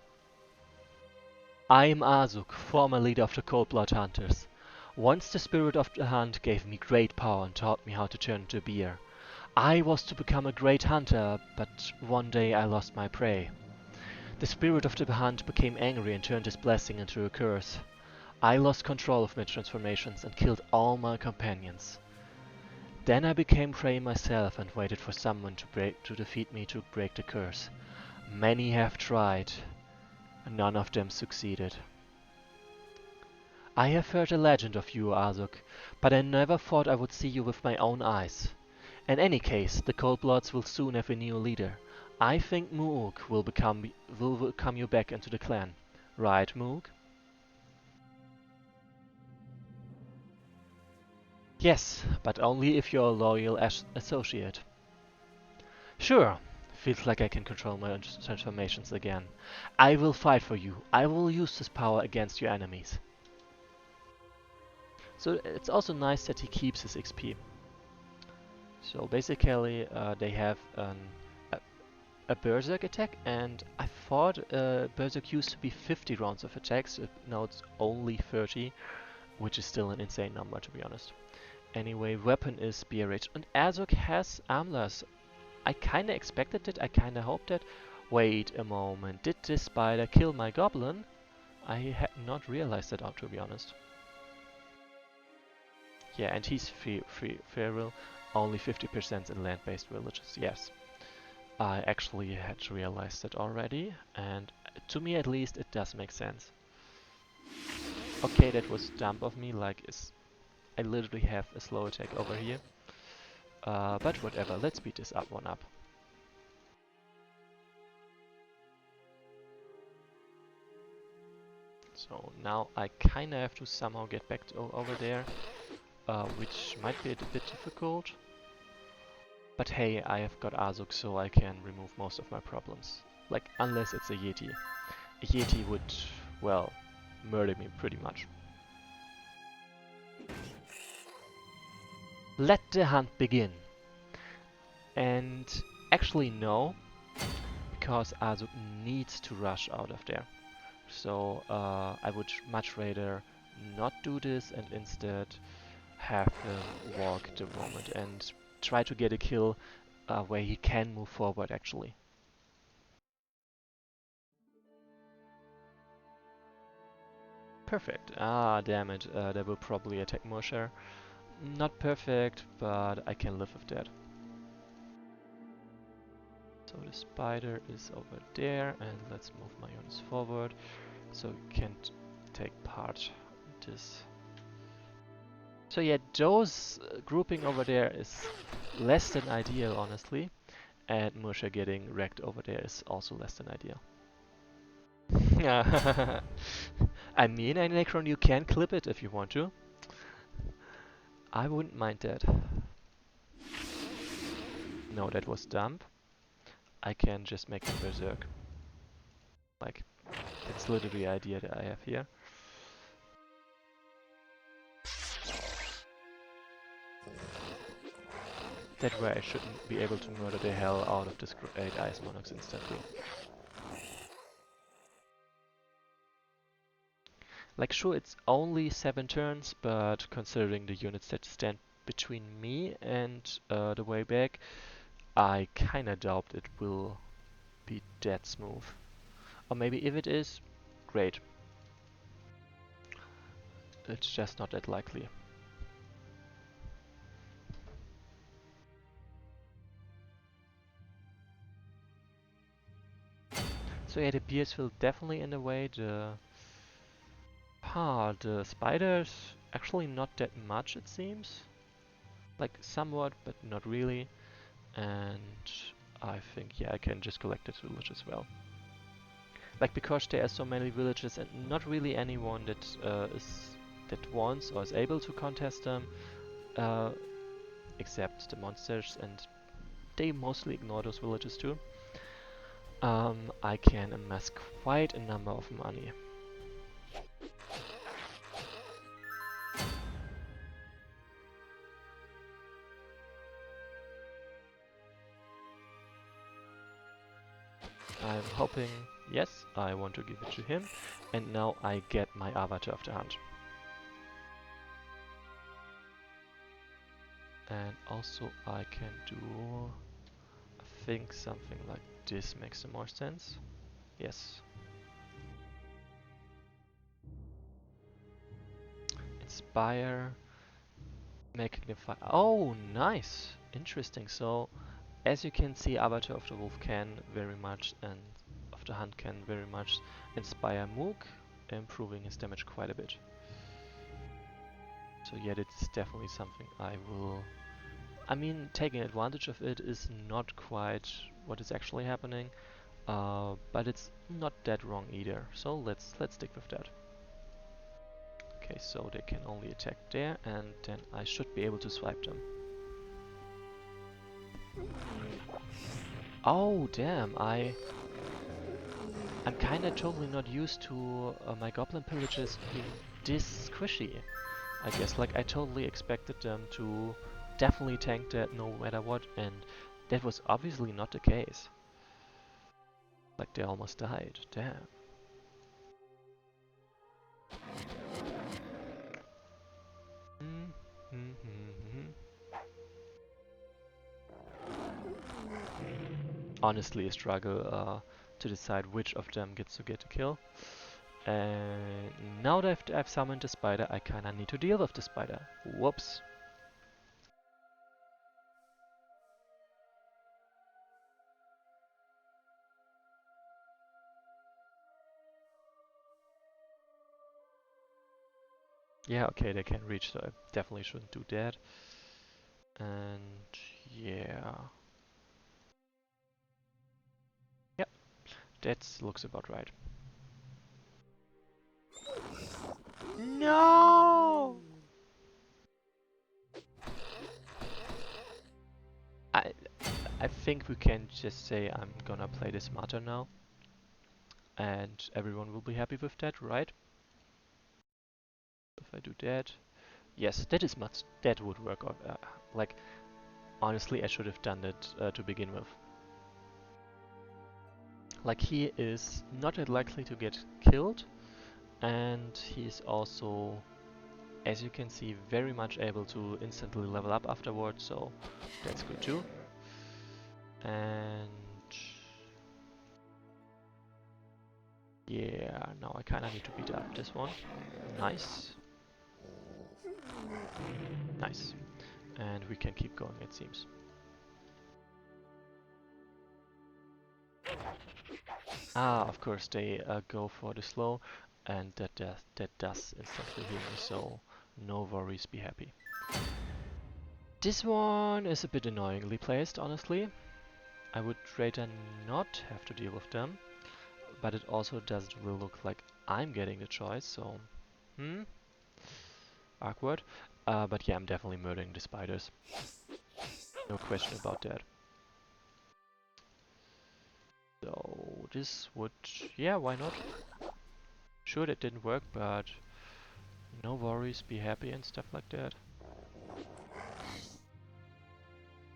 I am Azuk, former leader of the Cold Blood Hunters. Once the spirit of the hunt gave me great power and taught me how to turn into beer. I was to become a great hunter, but one day I lost my prey. The spirit of the hunt became angry and turned his blessing into a curse. I lost control of my transformations and killed all my companions. Then I became prey myself and waited for someone to defeat me to break the curse. Many have tried, and none of them succeeded. I have heard a legend of you, Azuk, but I never thought I would see you with my own eyes. In any case, the Cold Bloods will soon have a new leader. I think Moog will welcome you back into the clan. Right, Moog? Yes, but only if you're a loyal associate. Sure. Feels like I can control my own transformations again. I will fight for you. I will use this power against your enemies. So it's also nice that he keeps his XP. So basically, they have a, a Berserk attack, and I thought Berserk used to be 50 rounds of attacks. Now it's only 30, which is still an insane number, to be honest. Anyway, weapon is Spear Rage, and Azuk has Armless. I kinda expected it, I kinda hoped it. Wait a moment, did this spider kill my goblin? I had not realized that, to be honest. Yeah, and he's feral, only 50% in land-based villages, yes. I actually had realized that already, and to me at least it does make sense. Okay, that was dumb of me, like I literally have a slow attack over here. But whatever, let's speed this up one up. So now I kinda have to somehow get back over there, which might be a bit difficult. But hey, I have got Azuk, so I can remove most of my problems. Like, unless it's a Yeti. A Yeti would, well, murder me pretty much. Let the hunt begin. And actually no, because Azuk needs to rush out of there. So I would much rather not do this and instead have him walk the moment and try to get a kill where he can move forward actually. Perfect. Ah, damn it. They will probably attack Mosher. Not perfect, but I can live with that. So the spider is over there, and let's move my units forward so you can't take part in this. So yeah, those grouping over there is less than ideal, honestly, and Mosher getting wrecked over there is also less than ideal. I mean, Necron, you can clip it if you want to. I wouldn't mind that. No, that was dumb. I can just make him berserk. Like, that's literally the idea that I have here. That way I shouldn't be able to murder the hell out of this great Ice Monarchs instantly. Like, sure, it's only 7 turns, but considering the units that stand between me and the way back, I kinda doubt it will be that smooth. Or maybe if it is, great. It's just not that likely. So yeah, the beers will definitely in a way. The spiders actually not that much it seems. Like somewhat, but not really. And I think yeah, I can just collect this village as well. Like because there are so many villages and not really anyone that wants or is able to contest them, uh, except the monsters, and they mostly ignore those villages too. I can amass quite a number of money. I'm hoping, yes, I want to give it to him, and now I get my avatar of the hunt. And also I can do, I think something like this makes some more sense. Yes. Inspire, magnify. Oh, nice! Interesting. So, as you can see, Avatar of the Wolf can very much, and of the Hunt can very much inspire Mook, improving his damage quite a bit. So yeah, it's definitely something I will... I mean, taking advantage of it is not quite what is actually happening, but it's not that wrong either. So let's stick with that. Okay, so they can only attack there, and then I should be able to swipe them. Oh damn! I'm kinda totally not used to my goblin pillages being this squishy. I guess like I totally expected them to definitely tank that no matter what, and that was obviously not the case. Like they almost died. Damn. Honestly, a struggle to decide which of them gets to get a kill. And now that I've summoned the spider, I kinda need to deal with the spider. Whoops. Yeah, okay, they can reach, so I definitely shouldn't do that. And yeah. Yep, that looks about right. No! I I think we can just say I'm gonna play this smarter now. And everyone will be happy with that, right? If I do that. Yes, that is much. That would work out. Like, honestly, I should have done that to begin with. Like, he is not that likely to get killed, and he is also, as you can see, very much able to instantly level up afterwards, so that's good too. And yeah, now I kinda need to beat up this one. Nice. Nice. And we can keep going, it seems. Ah, of course, they go for the slow, and that does instantly heal me, so no worries, be happy. This one is a bit annoyingly placed, honestly. I would rather not have to deal with them, but it also doesn't really look like I'm getting the choice, so... Awkward. But yeah, I'm definitely murdering the spiders. No question about that. So this would... yeah, why not? Sure, that didn't work, but no worries, be happy and stuff like that.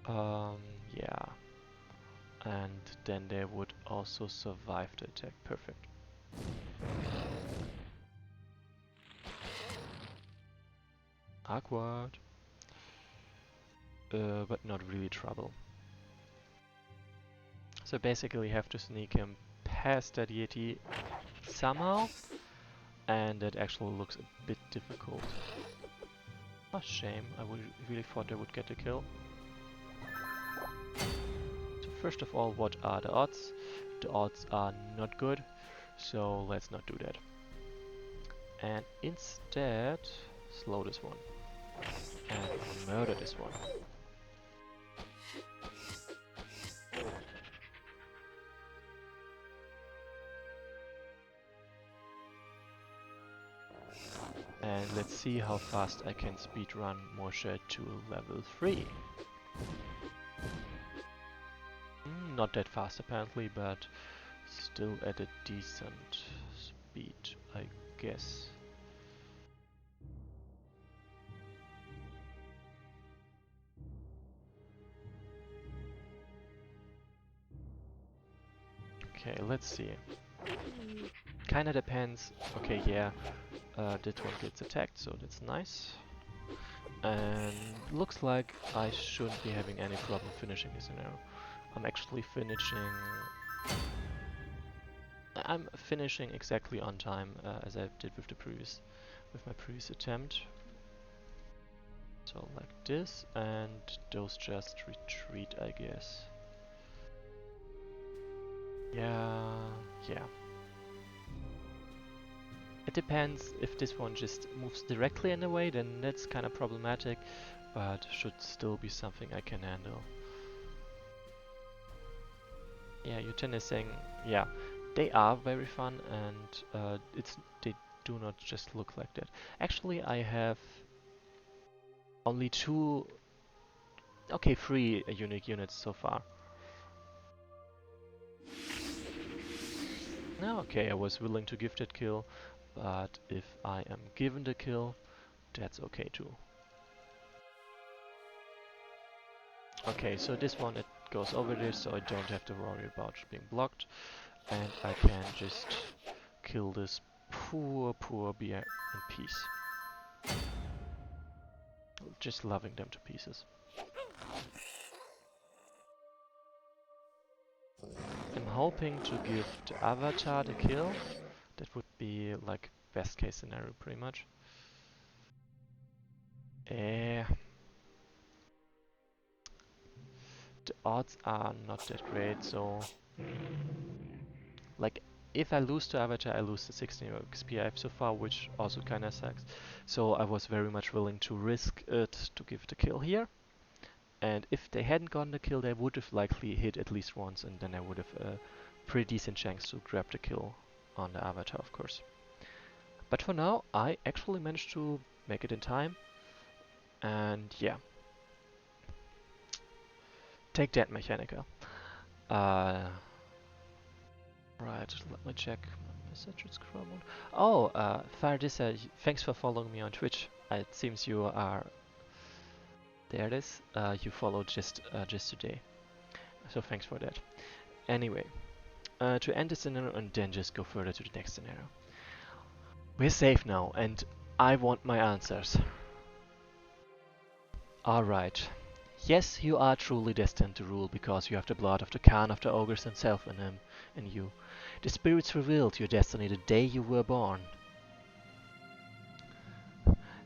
Um, yeah. And then they would also survive the attack. Perfect. Awkward. But not really trouble. So basically have to sneak him past that Yeti somehow. And that actually looks a bit difficult. A shame, I really thought they would get the kill. So first of all, what are the odds? The odds are not good, so let's not do that. And instead, slow this one. And murder this one. And let's see how fast I can speedrun Moshe to level 3. Not that fast apparently, but still at a decent speed, I guess. Okay, let's see. Kinda depends. Okay, yeah, that one gets attacked, so that's nice. And looks like I shouldn't be having any problem finishing this scenario. I'm actually finishing... I'm finishing exactly on time, as I did with my previous attempt. So like this, and those just retreat, I guess. Yeah. It depends. If this one just moves directly in the way, then that's kind of problematic, but should still be something I can handle. Yeah, Yuten is saying, yeah, they are very fun, and they do not just look like that. Actually, I have only three unique units so far. No, okay, I was willing to give that kill, but if I am given the kill, that's okay too. Okay, so this one, it goes over this, so I don't have to worry about being blocked, and I can just kill this poor bear in peace. Just loving them to pieces. I'm hoping to give the avatar the kill. That would be like best case scenario pretty much. The odds are not that great, so like if I lose to avatar, I lose the 16 XP I have so far, which also kinda sucks. So I was very much willing to risk it to give the kill here. And if they hadn't gotten the kill, they would have likely hit at least once, and then I would have a pretty decent chance to grab the kill on the avatar, of course. But for now, I actually managed to make it in time. And yeah. Take that, Mechanica. Right, let me check my messages. Oh, Faradisa, thanks for following me on Twitch. It seems you are... There it is. You followed just today. So thanks for that. Anyway, to end the scenario and then just go further to the next scenario. We're safe now, and I want my answers. Alright. Yes, you are truly destined to rule because you have the blood of the Khan of the ogres himself in you. The spirits revealed your destiny the day you were born.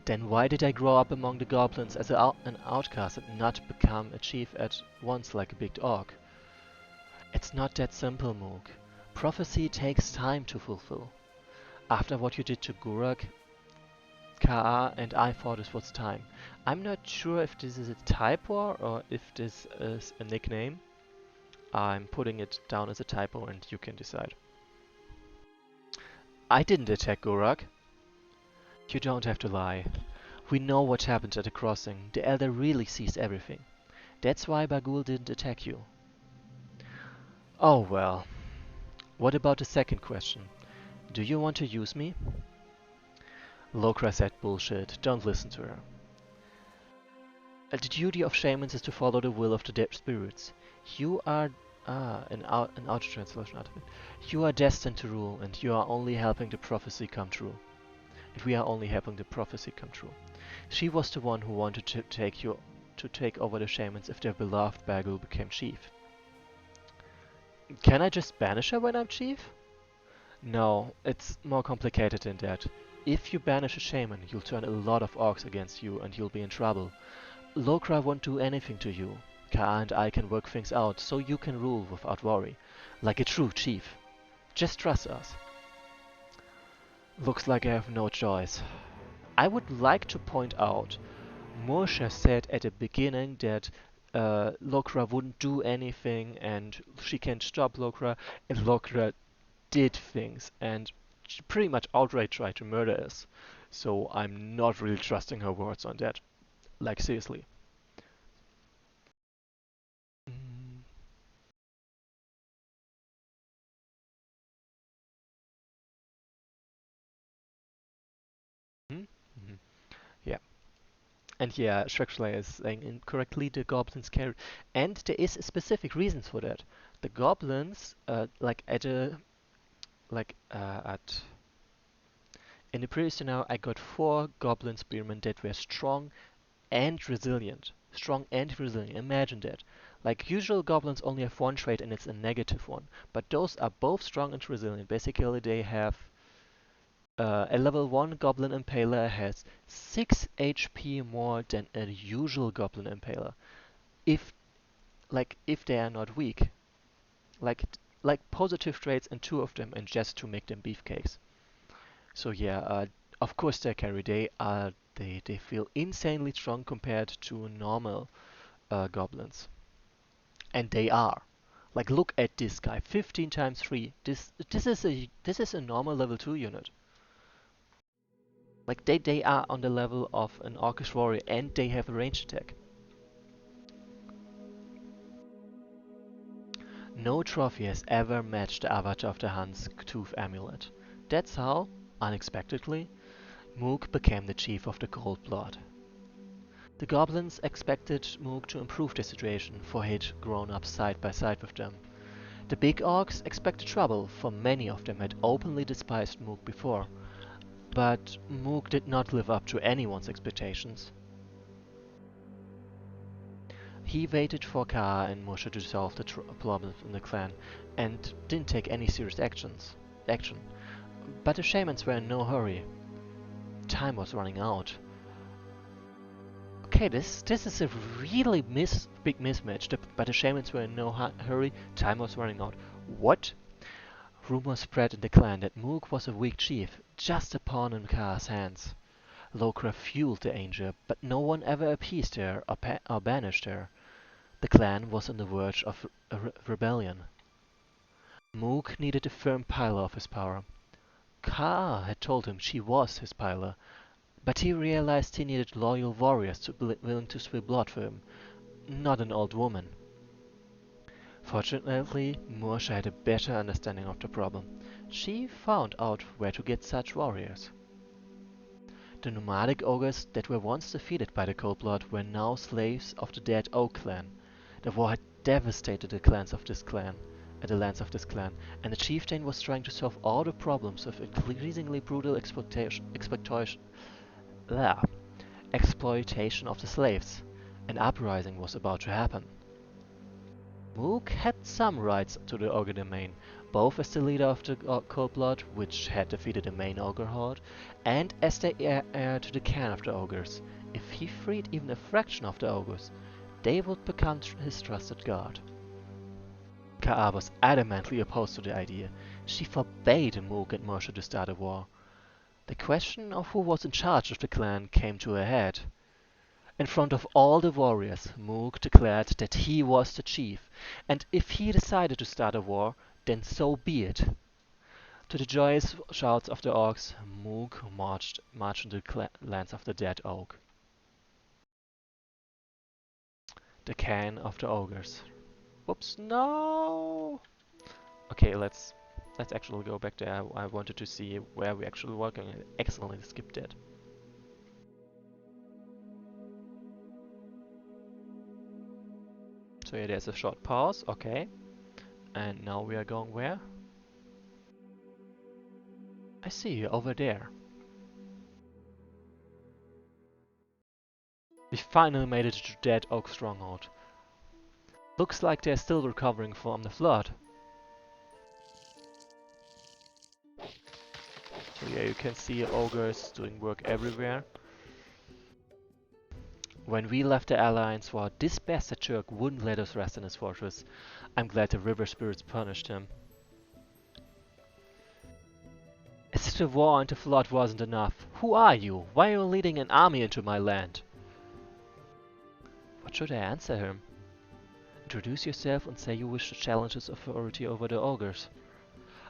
Then why did I grow up among the goblins as an outcast and not become a chief at once like a big orc? It's not that simple, Moog. Prophecy takes time to fulfill. After what you did to Gurak, Ka and I thought it was time. I'm not sure if this is a typo or if this is a nickname. I'm putting it down as a typo and you can decide. I didn't attack Gurak. You don't have to lie. We know what happened at the crossing. The Elder really sees everything. That's why Bagul didn't attack you. Oh well. What about the second question? Do you want to use me? Lokra said bullshit, don't listen to her. The duty of shamans is to follow the will of the dead spirits. You are an auto translation out of it. You are destined to rule, and you are only helping the prophecy come true. And we are only helping the prophecy come true. She was the one who wanted to take over the shamans if their beloved Bagul became chief. Can I just banish her when I'm chief? No, it's more complicated than that. If you banish a shaman, you'll turn a lot of orcs against you and you'll be in trouble. Lokra won't do anything to you. Ka and I can work things out so you can rule without worry. Like a true chief. Just trust us. Looks like I have no choice. I would like to point out, Morsha said at the beginning that Lokra wouldn't do anything and she can't stop Lokra, and Lokra did things and she pretty much outright tried to murder us. So I'm not really trusting her words on that. Like, seriously. Mm, mhm, mhm. Yeah. And yeah, Shrek is saying incorrectly the goblins carry. And there is specific reasons for that. The goblins, at in the previous scenario, I got 4 goblin spearmen that were strong and resilient. Strong and resilient. Imagine that. Like usual goblins only have one trait and it's a negative one. But those are both strong and resilient. Basically they have a level 1 Goblin Impaler has 6 HP more than a usual Goblin Impaler. If if they are not weak. Like like positive traits and 2 of them and just to make them beefcakes. So yeah, of course they carry. They feel insanely strong compared to normal goblins. And they are. Like look at this guy, 15 times 3. This is a normal level 2 unit. Like they are on the level of an Orcish warrior and they have a ranged attack. No trophy has ever matched the avatar of the Hun's Tooth Amulet. That's how, unexpectedly, Moog became the chief of the Cold Blood. The goblins expected Moog to improve their situation, for he'd grown up side by side with them. The big orcs expected trouble, for many of them had openly despised Moog before. But Moog did not live up to anyone's expectations. He waited for Ka and Musha to solve the problems in the clan, and didn't take any serious action. But the shamans were in no hurry. Time was running out. Okay, this is a really big mismatch. But the shamans were in no hurry. Time was running out. What? Rumors spread in the clan that Moog was a weak chief, just a pawn in Ka's hands. Lokra fueled the anger, but no one ever appeased her or banished her. The clan was on the verge of a rebellion. Moog needed a firm pillar of his power. Ka had told him she was his pillar, but he realized he needed loyal warriors willing to spill blood for him, not an old woman. Fortunately, Morsha had a better understanding of the problem. She found out where to get such warriors. The nomadic ogres that were once defeated by the Cold Blood were now slaves of the dead Oak clan. The war had devastated the lands of this clan, and the chieftain was trying to solve all the problems of increasingly brutal ah, exploitation of the slaves. An uprising was about to happen. Moog had some rights to the Ogre domain, both as the leader of the Cold Blood, which had defeated the main Ogre horde, and as the heir to the Cairn of the Ogres. If he freed even a fraction of the Ogres, they would become his trusted guard. Ka'a was adamantly opposed to the idea. She forbade Moog and Morsha to start a war. The question of who was in charge of the clan came to a head. In front of all the warriors, Moog declared that he was the chief, and if he decided to start a war, then so be it. To the joyous shouts of the orcs, Moog marched into the lands of the dead oak. The Cairn of the ogres. Whoops, no! Okay, let's let's actually go back there. I wanted to see where we're actually working. I accidentally skipped it. So yeah, there's a short pause. Okay. And now we are going where? I see you over there. We finally made it to Dead Oak Stronghold. Looks like they're still recovering from the flood. So yeah, you can see ogres doing work everywhere. When we left the Alliance War, this bastard jerk wouldn't let us rest in his fortress. I'm glad the river spirits punished him. As if the war and the flood wasn't enough. Who are you? Why are you leading an army into my land? What should I answer him? Introduce yourself and say you wish to challenge his authority over the ogres.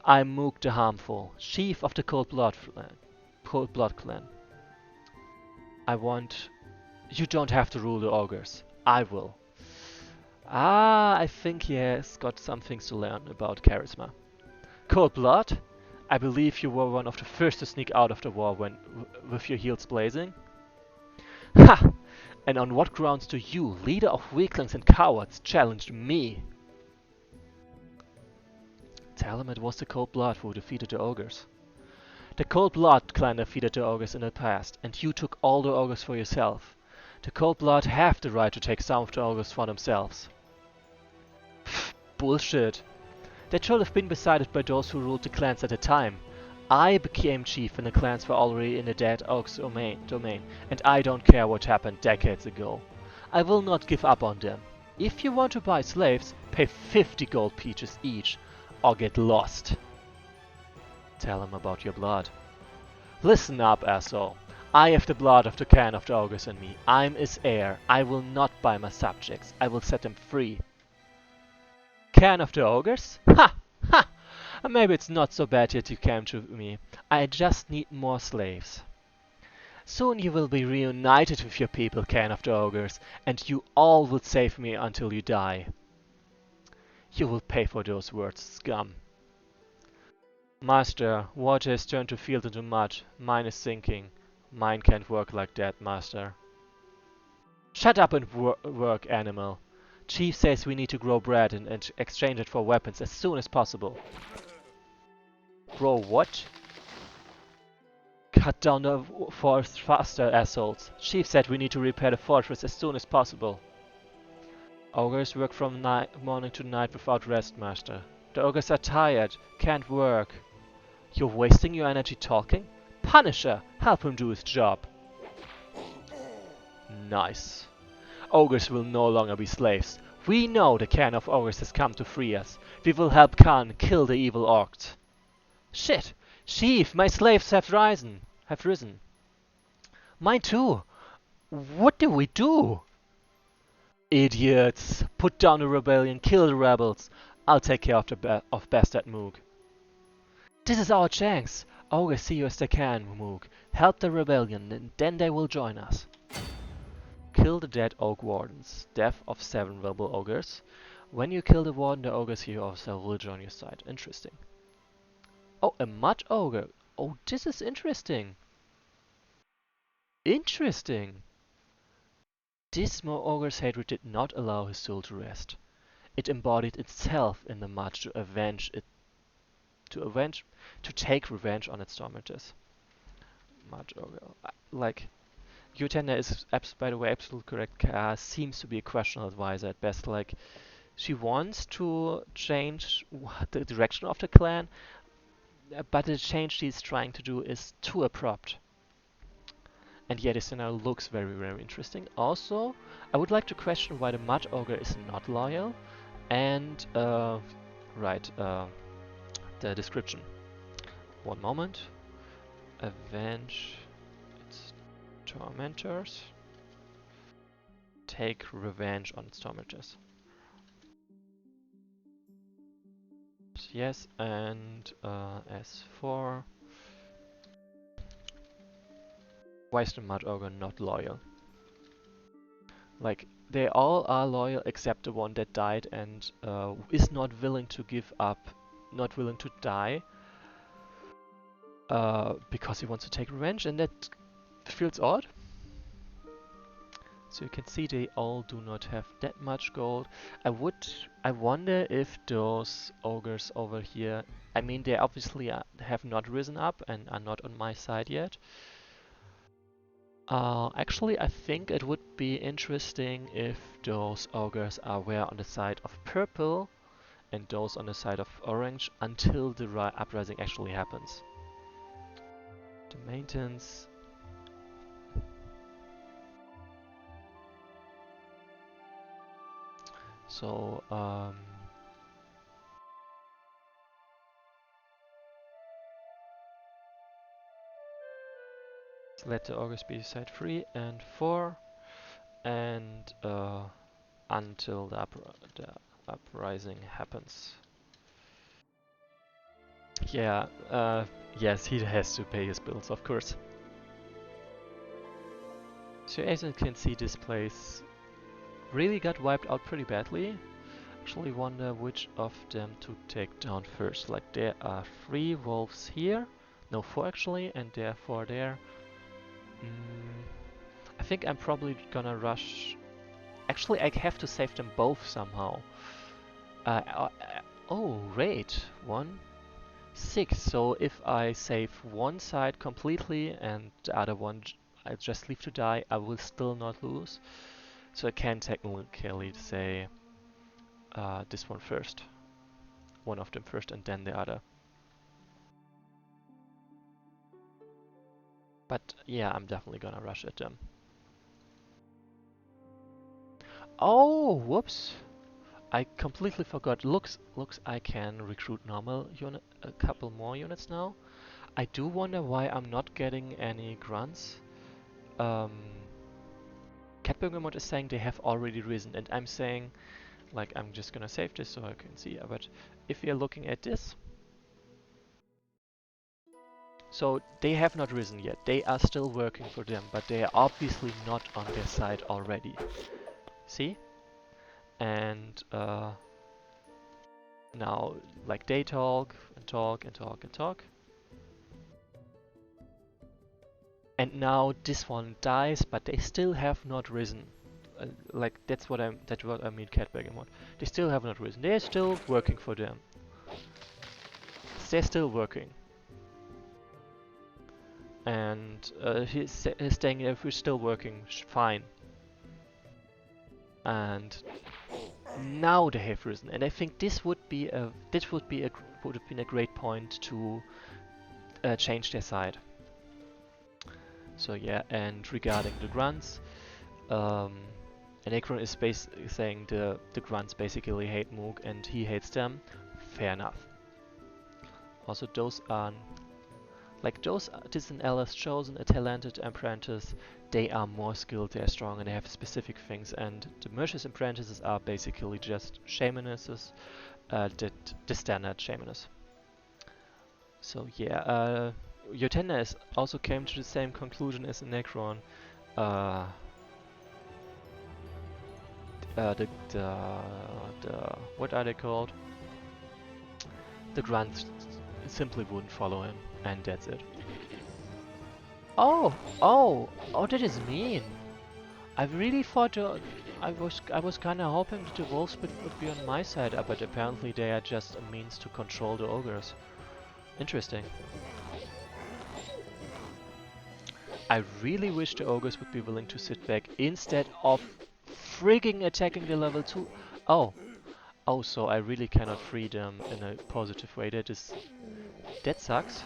I'm Mook the Harmful, chief of the Cold Blood clan. I want... You don't have to rule the ogres. I will. Ah, I think he has got some things to learn about charisma. Cold Blood? I believe you were one of the first to sneak out of the war with your heels blazing. Ha! And on what grounds do you, leader of weaklings and cowards, challenge me? Tell him it was the Cold Blood who defeated the ogres. The Cold Blood clan defeated the ogres in the past, and you took all the ogres for yourself. The Cold Blood have the right to take some of the ogres for themselves. Pfft, bullshit. That should have been decided by those who ruled the clans at the time. I became chief when the clans were already in the Dead Oaks domain, and I don't care what happened decades ago. I will not give up on them. If you want to buy slaves, pay 50 gold pieces each, or get lost. Tell him about your blood. Listen up, asshole. I have the blood of the clan of the ogres in me. I'm his heir. I will not buy my subjects. I will set them free. Clan of the ogres? Ha! Ha! Maybe it's not so bad yet you came to me. I just need more slaves. Soon you will be reunited with your people, Clan of the ogres, and you all will save me until you die. You will pay for those words, scum. Master, water has turned the field into mud. Mine is sinking. Mine can't work like that, Master. Shut up and work, animal. Chief says we need to grow bread and exchange it for weapons as soon as possible. Grow what? Cut down the forest faster, assholes. Chief said we need to repair the fortress as soon as possible. Ogres work from morning to night without rest, Master. The ogres are tired, can't work. You're wasting your energy talking? Punisher, help him do his job. Nice. Ogres will no longer be slaves. We know the Khan of Ogres has come to free us. We will help Khan kill the evil orcs. Shit! Chief, my slaves have risen. Mine too. What do we do? Idiots! Put down the rebellion, kill the rebels. I'll take care of Bastard Moog. This is our chance. Ogres see you as they can, Moog. Help the rebellion, and then they will join us. Kill the dead oak wardens. Death of 7 rebel ogres. When you kill the warden, the ogres here also will join your side. Interesting. Oh, a mud ogre. Oh, this is interesting. Interesting. This ogre's hatred did not allow his soul to rest. It embodied itself in the mud to take revenge on its tormentors. Mud ogre. Like, Yutenda is, by the way, absolutely correct. Ka seems to be a questionable advisor at best. Like, she wants to change the direction of the clan, but the change she's trying to do is too abrupt. And yet, this now looks very, very interesting. Also, I would like to question why the Mud Ogre is not loyal. And, the description. One moment. Avenge its tormentors. Take revenge on its tormentors. Yes, and as for... Why is the Mud Ogre not loyal? Like, they all are loyal except the one that died and is not willing to give up not willing to die because he wants to take revenge, and that feels odd. So you can see they all do not have that much gold. I wonder if those ogres over here, I mean they obviously have not risen up and are not on my side yet. Actually, I think it would be interesting if those ogres were on the side of purple and those on the side of orange until the uprising actually happens. The maintenance. So, let the ogres be set free and 4 and until the uprising happens. Yeah, yes, he has to pay his bills, of course. So as you can see, this place really got wiped out pretty badly. Actually wonder which of them to take down first. Like there are 3 wolves here. No, 4 actually, and there are 4 there. I think I'm probably gonna rush. Actually, I have to save them both somehow. Oh, wait. 1, 6. So if I save one side completely and the other one I just leave to die, I will still not lose. So I can technically say this one first. One of them first and then the other. But yeah, I'm definitely gonna rush at them. Oh, whoops! I completely forgot. Looks I can recruit normal unit, a couple more units now. I do wonder why I'm not getting any grunts. Cat Bergamot is saying they have already risen, and I'm saying, like, I'm just gonna save this so I can see. But if we are looking at this, so they have not risen yet. They are still working for them, but they are obviously not on their side already. See? And now, like, they talk and talk and talk and talk. And now this one dies, but they still have not risen. Like that's what I mean, Cat Bergamot. They still have not risen. They're still working for them. They're still working. And he's staying there. We're still working. Fine. And now they have risen, and I think this would have been a great point to change their side. So yeah, and regarding the grunts, and Akron is saying the grunts basically hate Moog and he hates them. Fair enough. Also, those are this is an eldest chosen, a talented apprentice. They are more skilled, they are strong, and they have specific things. And the Mercious apprentices are basically just shamanesses, the standard shamaness. So yeah, Yotena also came to the same conclusion as Necron. The what are they called? The grunts simply wouldn't follow him, and that's it. Oh, that is mean. I really thought I was kind of hoping that the wolves would be on my side, but apparently they are just a means to control the ogres. Interesting. I really wish the ogres would be willing to sit back instead of frigging attacking the level 2. Oh, so I really cannot free them in a positive way. That sucks.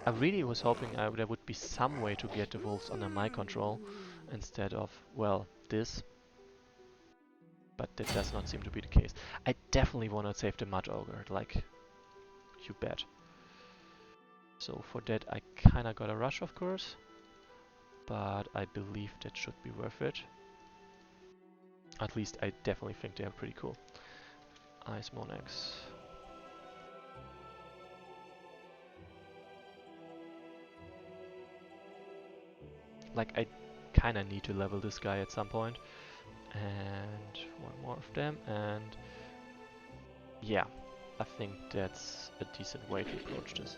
I really was hoping there would be some way to get the wolves under my control instead of, well, this. But that does not seem to be the case. I definitely want to save the Mud Ogre, like, you bet. So for that I kinda got a rush, of course. But I believe that should be worth it. At least I definitely think they are pretty cool. Ice Monarchs. Like, I kinda need to level this guy at some point. And one more of them, and yeah, I think that's a decent way to approach this.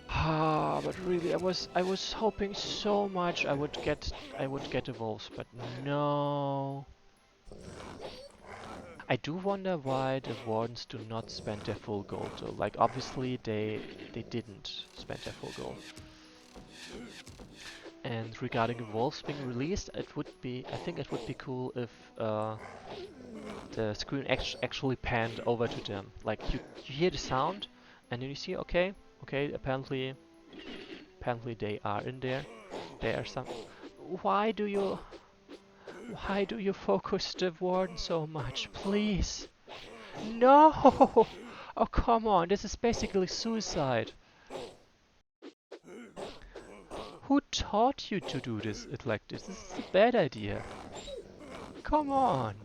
Ah, but really, I was hoping so much I would get the wolves, but no. I do wonder why the wardens do not spend their full gold though. Like obviously they didn't spend their full gold. And regarding the wolves being released, I think it would be cool if the screen actually panned over to them. Like you hear the sound, and then you see, okay, apparently they are in there. There are some. Why do you, why do you focus the warden so much, please? No! Oh come on, this is basically suicide. Who taught you to do this? It like this? This is a bad idea. Come on.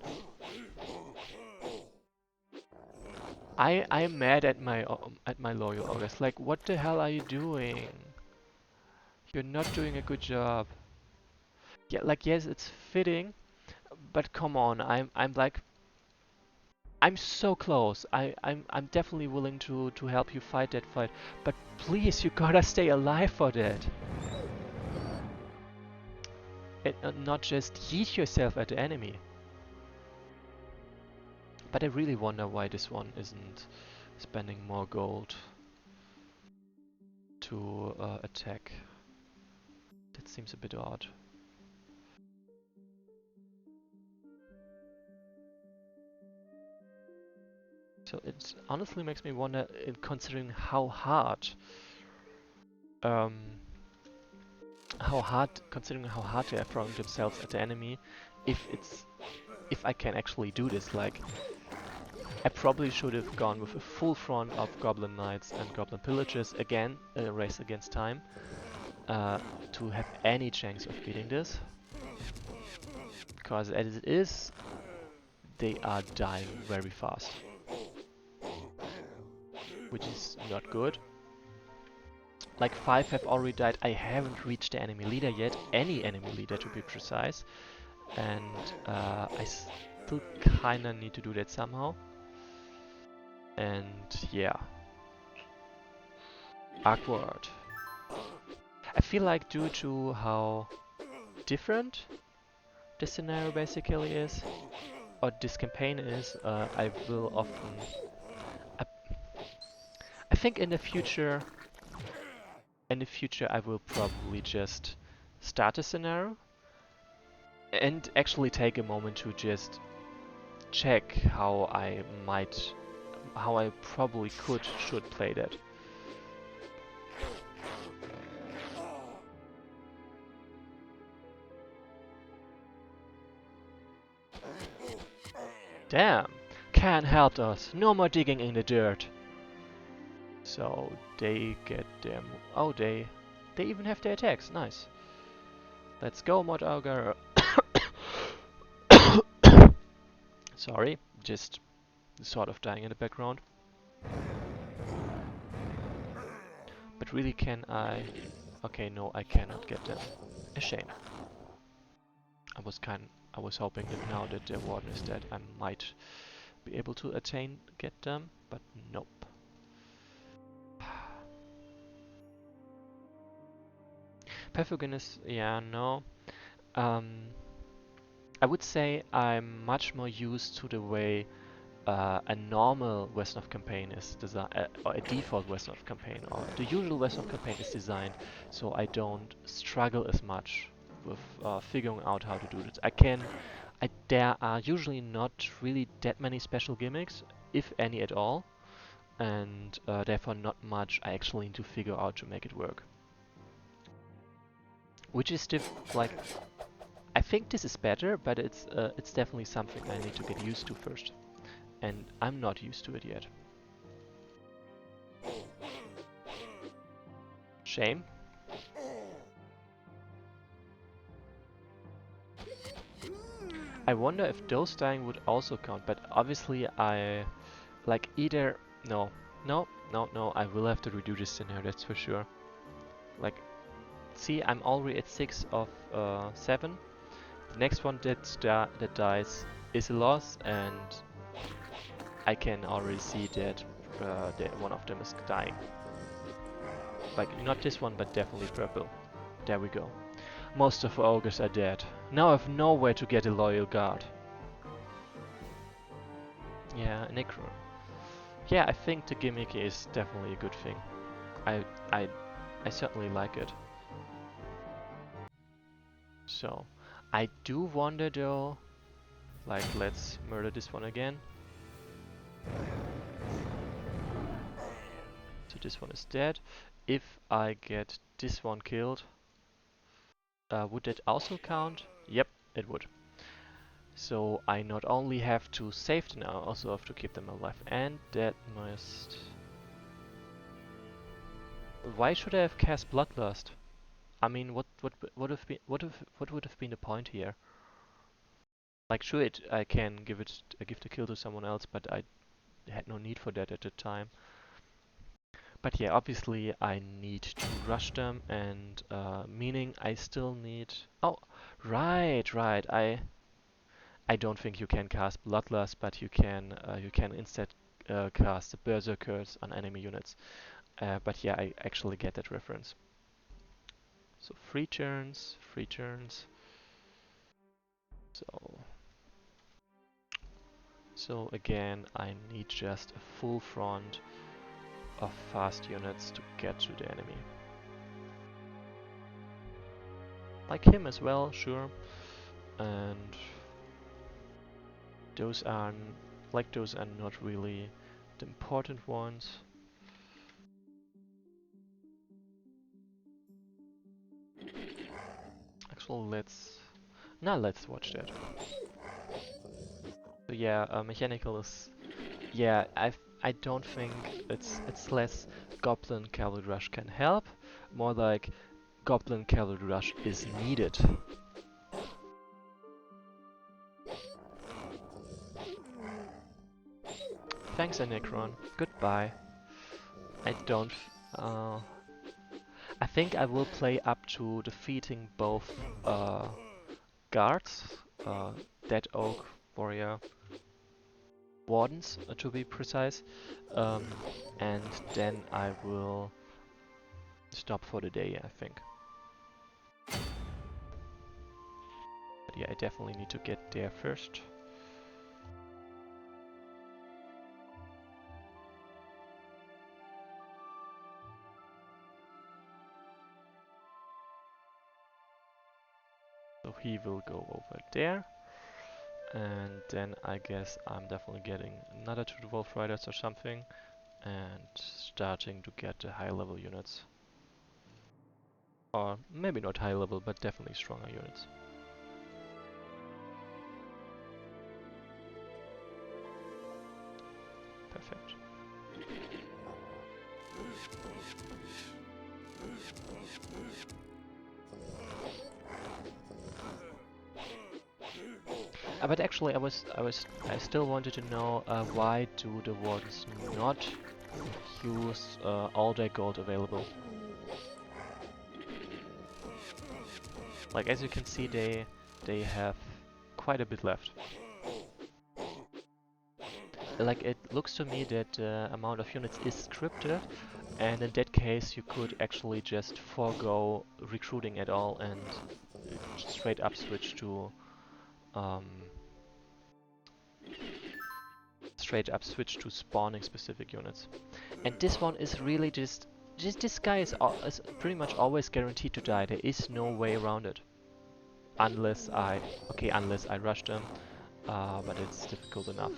I'm mad at my loyal August. Like, what the hell are you doing? You're not doing a good job. Yeah, like yes, it's fitting, but come on. I'm like I'm so close. I'm definitely willing to help you fight that fight, but please, you gotta stay alive for that. And not just yeet yourself at the enemy. But I really wonder why this one isn't spending more gold to attack. That seems a bit odd. So it honestly makes me wonder, considering um, considering how hard they are throwing themselves at the enemy, if I can actually do this. Like, I probably should have gone with a full front of Goblin Knights and Goblin Pillagers again, a race against time, to have any chance of beating this. Because as it is, they are dying very fast, which is not good. Like 5 have already died. I haven't reached the enemy leader yet, any enemy leader to be precise, and I still kinda need to do that somehow. And yeah, awkward. I feel like due to how different this scenario basically is, or this campaign is, I will often. I, I think in the future, I will probably just start a scenario and actually take a moment to just check how I probably should play that. Damn, Can helped us. No more digging in the dirt. So they get them. Oh, they even have their attacks. Nice. Let's go, Mod Augur. Sorry, just sort of dying in the background. But really, can I? Okay, no, I cannot get them. A shame. I was hoping that now that the warden is dead, I might be able to get them, but nope. Pathogenous, yeah, no. Um, I would say I'm much more used to the way a normal Wesnoth campaign is designed, or a default Wesnoth campaign, or the usual Wesnoth campaign is designed, so I don't struggle as much with figuring out how to do this. There are usually not really that many special gimmicks, if any at all, and therefore not much I actually need to figure out to make it work. Which is like, I think this is better, but it's definitely something I need to get used to first, and I'm not used to it yet. Shame. I wonder if those dying would also count, but obviously I like either no, I will have to redo this scenario, that's for sure. Like, see, I'm already at 6 of 7. The next one that dies is a loss, and I can already see that one of them is dying. Like, not this one, but definitely purple. There we go. Most of our ogres are dead. Now I have nowhere to get a loyal guard. Yeah, Necro. Yeah, I think the gimmick is definitely a good thing. I, I, I certainly like it. So, I do wonder though, like, let's murder this one again. So this one is dead. If I get this one killed, would that also count? Yep, it would. So I not only have to save them, I also have to keep them alive. And that must... Why should I have cast Bloodlust? I mean, what would have been what would have been the point here? Like, sure, I can give the kill to someone else, but I had no need for that at the time. But yeah, obviously I need to rush them, and meaning I still need... Oh, right. I don't think you can cast Bloodlust, but you can instead cast the Berserkers on enemy units. But yeah, I actually get that reference. So 3 turns, 3 turns. So again, I need just a full front of fast units to get to the enemy. Like him as well, sure. And those are not really the important ones. Actually, let's watch that. So yeah, mechanical is... Yeah, I don't think it's less Goblin Cavalry Rush can help, more like Goblin Cavalry Rush is needed. Thanks, Anacron. Goodbye. I don't... I think I will play up to defeating both guards, Dead Oak Warrior Wardens, to be precise, and then I will stop for the day, I think. But yeah, I definitely need to get there first. So he will go over there. And then I guess I'm definitely getting another 2 Wolf Riders or something. And starting to get the high level units. Or maybe not high level, but definitely stronger units. Perfect. But actually, I still wanted to know why do the wardens not use all their gold available? Like, as you can see, they have quite a bit left. Like, it looks to me that the amount of units is scripted, and in that case you could actually just forego recruiting at all and straight up switch to spawning specific units. And this one is really just this guy is pretty much always guaranteed to die. There is no way around it. Unless I rush them, but it's difficult enough.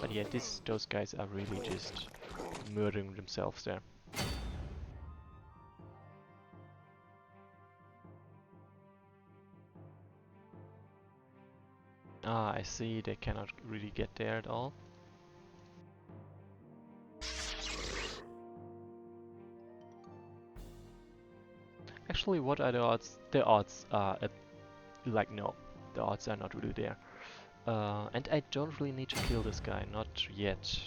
But yeah, those guys are really just murdering themselves there. Ah, I see, they cannot really get there at all. Actually, what are the odds? The odds are, like, no, the odds are not really there. And I don't really need to kill this guy, not yet.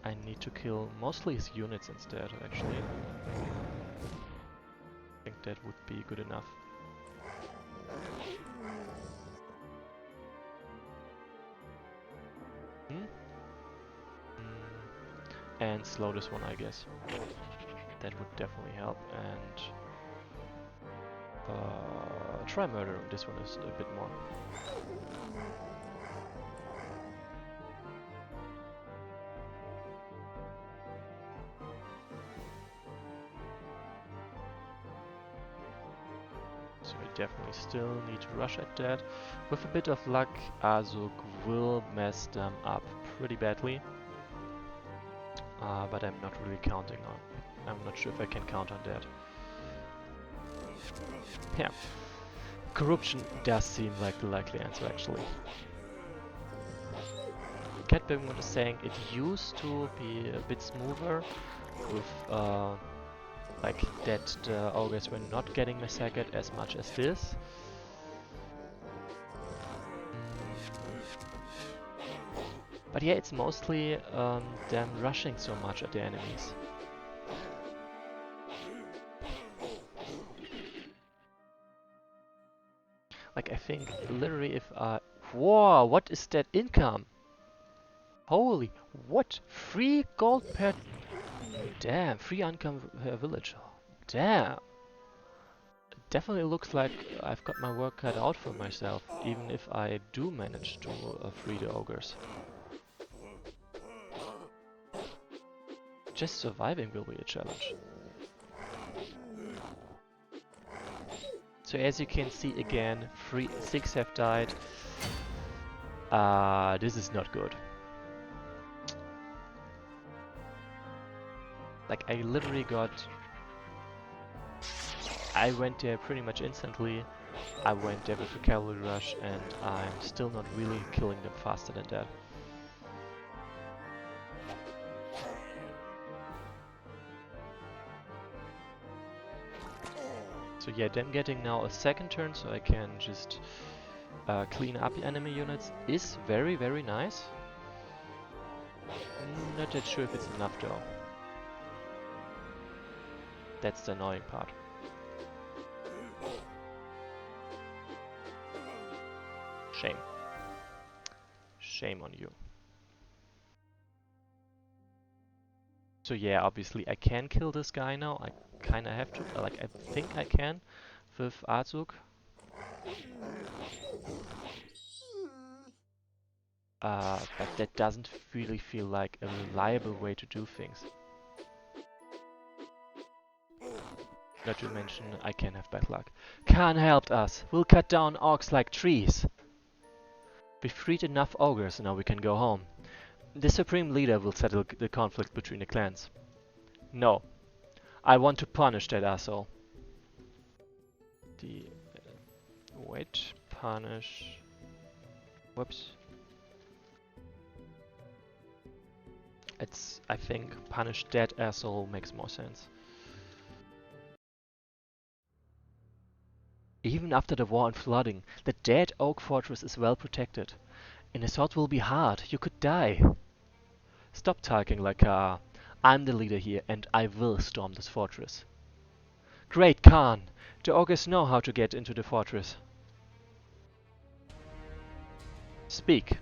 I need to kill mostly his units instead, actually. I think that would be good enough. Hmm? And slow this one, I guess. That would definitely help. And try murder. This one is a bit more. So we definitely still need to rush at that. With a bit of luck, Azuk will mess them up pretty badly. But I'm not really counting on. I'm not sure if I can count on that. Yeah. Corruption does seem like the likely answer, actually. Catbird was saying it used to be a bit smoother with like that the ogres were not getting massacred as much as this. But yeah, it's mostly them rushing so much at the enemies. Like I think literally if whoa, what is that income? Holy, what? 3 gold per... Damn, free income per village. Damn. Definitely looks like I've got my work cut out for myself, even if I do manage to free the ogres. Just surviving will be a challenge. So as you can see again, 6 have died. This is not good. Like I literally got... I went there pretty much instantly. I went there with a cavalry rush and I'm still not really killing them faster than that. So yeah, them getting now a second turn so I can just clean up enemy units is very, very nice. Not that sure if it's enough though. That's the annoying part. Shame. Shame on you. So yeah, obviously I can kill this guy now. I kinda have to. Like I think I can with Azuk. But that doesn't really feel like a reliable way to do things. Not to mention, I can have bad luck. Khan helped us. We'll cut down orcs like trees. We've freed enough ogres, now we can go home. The Supreme Leader will settle the conflict between the clans. No. I want to punish that asshole. Wait. Punish... Whoops. I think punish that asshole makes more sense. Even after the war and flooding, the dead oak fortress is well protected. An assault will be hard, you could die. Stop talking like I'm the leader here and I will storm this fortress. Great Khan! The ogres know how to get into the fortress. Speak.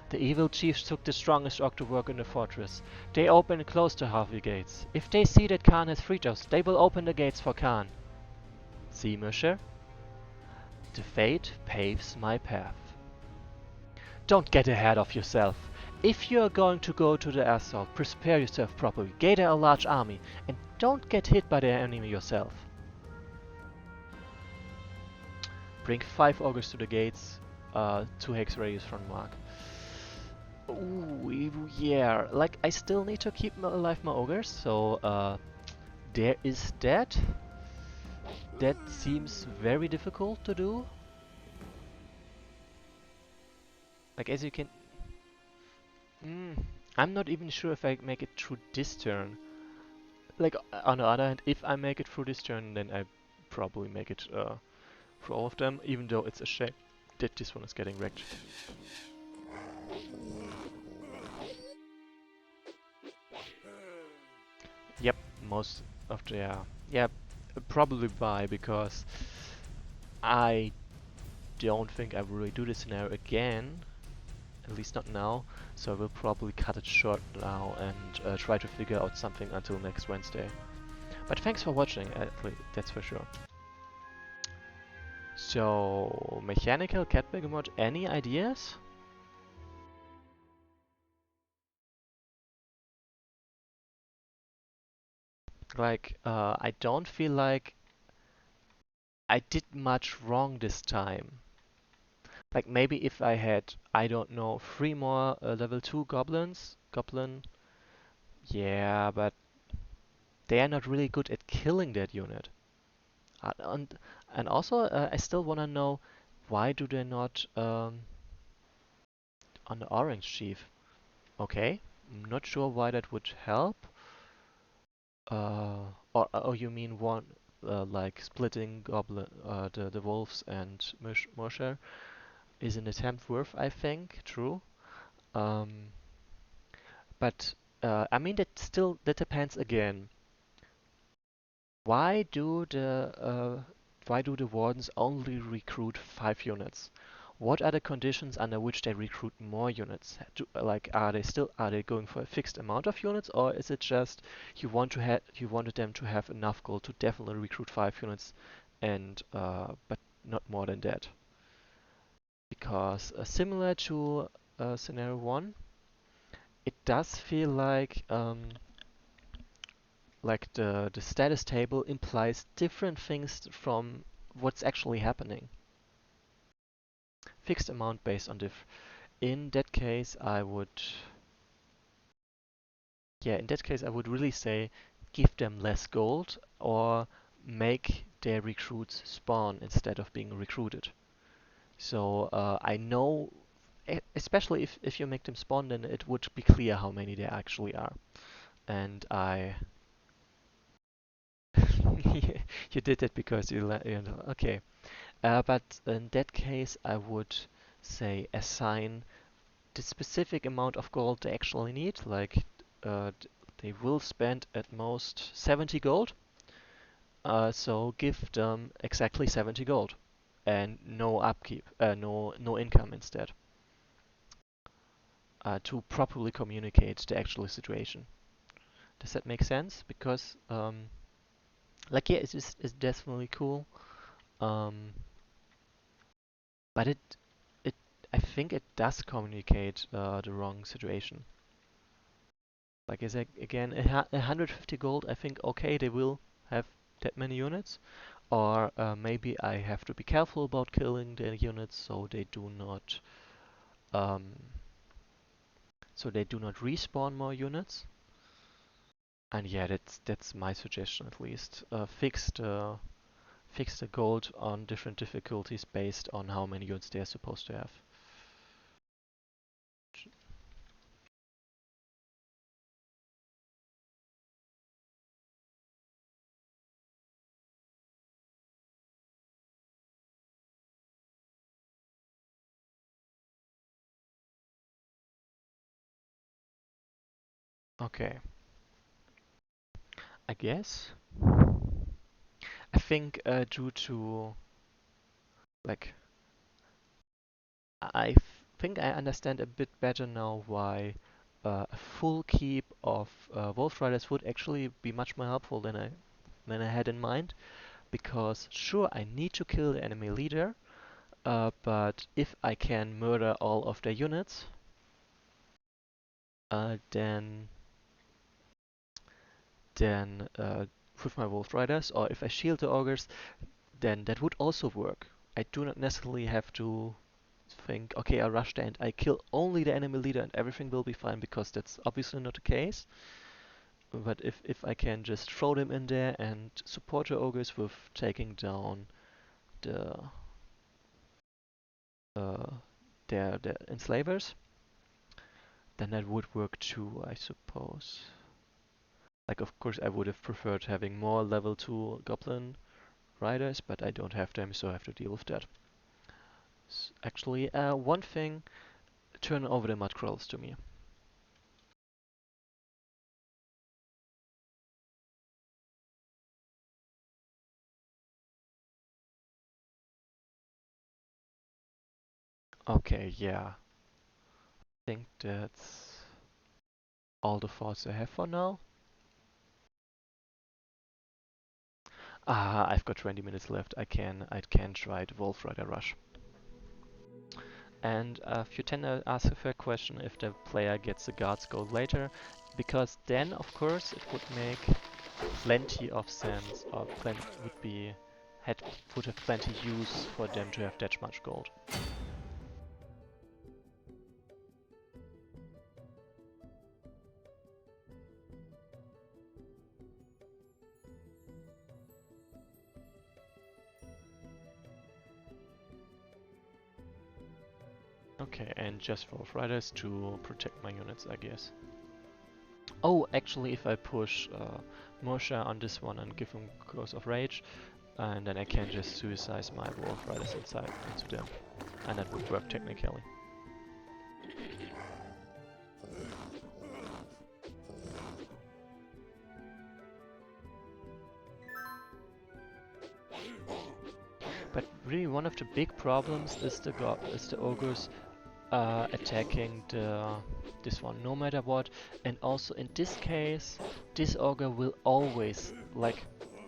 The evil chiefs took the strongest orc to work in the fortress. They open and close the half the gates. If they see that Khan has freed us, they will open the gates for Khan. See, Musher? The fate paves my path. Don't get ahead of yourself. If you're going to go to the assault, prepare yourself properly, gather a large army, and don't get hit by the enemy yourself. Bring 5 ogres to the gates, 2 hex radius from mark. Ooh, yeah, like I still need to keep alive my ogres, so there is that. That seems very difficult to do. Like as you can... I'm not even sure if I make it through this turn. Like on the other hand, if I make it through this turn, then I probably make it through all of them, even though it's a shame that this one is getting wrecked. Yep, most of the... yeah, Probably buy, because I don't think I will really do this scenario again, at least not now, so I will probably cut it short now and try to figure out something until next Wednesday. But thanks for watching, that's for sure. So, mechanical cat burger mod, any ideas? Like, I don't feel like I did much wrong this time. Like, maybe if I had, I don't know, 3 more level 2 goblin, yeah, but they are not really good at killing that unit. And also, I still want to know, why do they not on the orange chief? Okay, I'm not sure why that would help. Or you mean one like splitting goblin the wolves and Mosher is an attempt worth, I think. True. Um, but I mean that depends again. Why do the wardens only recruit 5 units? What are the conditions under which they recruit more units? Like, are they going for a fixed amount of units, or is it just you wanted them to have enough gold to definitely recruit 5 units, and but not more than that? Because similar to scenario one, it does feel like the status table implies different things from what's actually happening. Fixed amount based on diff. In that case, in that case, I would really say give them less gold, or make their recruits spawn instead of being recruited. So I know, especially if you make them spawn, then it would be clear how many there actually are. And you did it because you know, okay. But in that case, I would say assign the specific amount of gold they actually need. Like, they will spend at most 70 gold. So give them exactly 70 gold and no upkeep, no income instead. To properly communicate the actual situation. Does that make sense? Because like, yeah, it's definitely cool. Um, but it I think it does communicate the wrong situation. Like I said again, 150 gold. I think okay, they will have that many units, or maybe I have to be careful about killing the units um, so they do not respawn more units. And yeah, that's my suggestion at least. Fix the gold on different difficulties based on how many units they're supposed to have. Okay, I guess. I think due to, like, I think I understand a bit better now why a full keep of Wolf Riders would actually be much more helpful than I had in mind. Because sure, I need to kill the enemy leader, but if I can murder all of their units, then with my Wolf Riders, or if I shield the ogres, then that would also work. I do not necessarily have to think, okay, I rush there and I kill only the enemy leader and everything will be fine, because that's obviously not the case. But if I can just throw them in there and support the ogres with taking down the uh, their enslavers, then that would work too, I suppose. Like, of course, I would have preferred having more level 2 goblin riders, but I don't have them, so I have to deal with that. Actually, one thing, turn over the mud crawls to me. Okay, yeah. I think that's all the thoughts I have for now. Ah, I've got 20 minutes left. I can try the Wolf Rider Rush. And you tend to ask a fair question if the player gets the guards gold later, because then of course it would make plenty of sense, or would be had would have plenty use for them to have that much gold. Okay, and just Wolf Riders to protect my units, I guess. Oh, actually, if I push Moshe on this one and give him Curse of Rage, and then I can just suicide my Wolf Riders inside into them, and that would work technically. But really, one of the big problems is the ogres attacking this one, no matter what. And also in this case, this ogre will always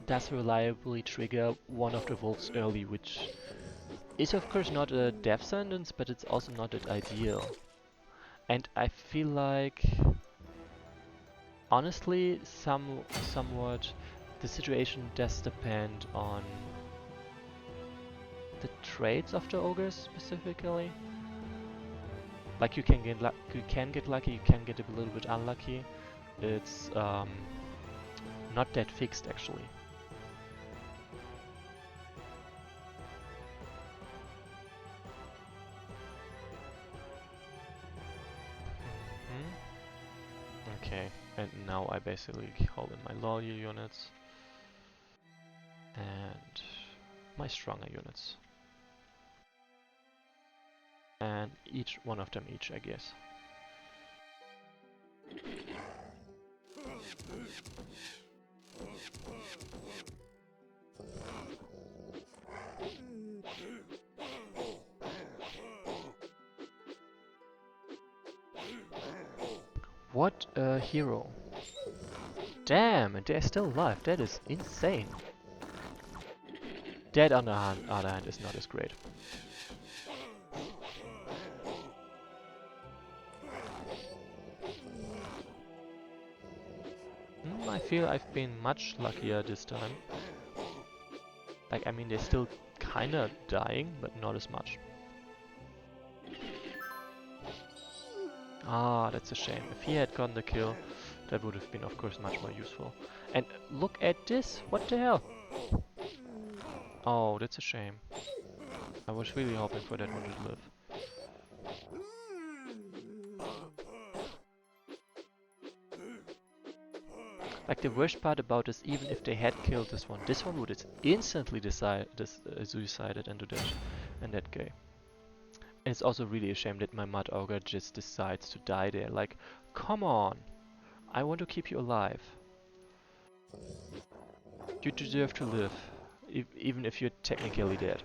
does reliably trigger one of the wolves early, which is of course not a death sentence, but it's also not that ideal. And I feel like, honestly, somewhat the situation does depend on the traits of the ogres specifically. Like you can get lucky, you can get a little bit unlucky. It's not that fixed actually. Okay, and now I basically call in my loyal units and my stronger units. And each one of them I guess. What a hero. Damn, and they're still alive. That is insane. That on the other hand is not as great. I feel I've been much luckier this time. Like, I mean, they're still kinda dying, but not as much. Ah, that's a shame. If he had gotten the kill, that would have been, of course, much more useful. And look at this! What the hell? Oh, that's a shame. I was really hoping for that one to live. Like, the worst part about this, even if they had killed this one would have instantly suicided into that guy. And it's also really a shame that my Mud Ogre just decides to die there. Like, come on! I want to keep you alive. You deserve to live, even if you're technically dead.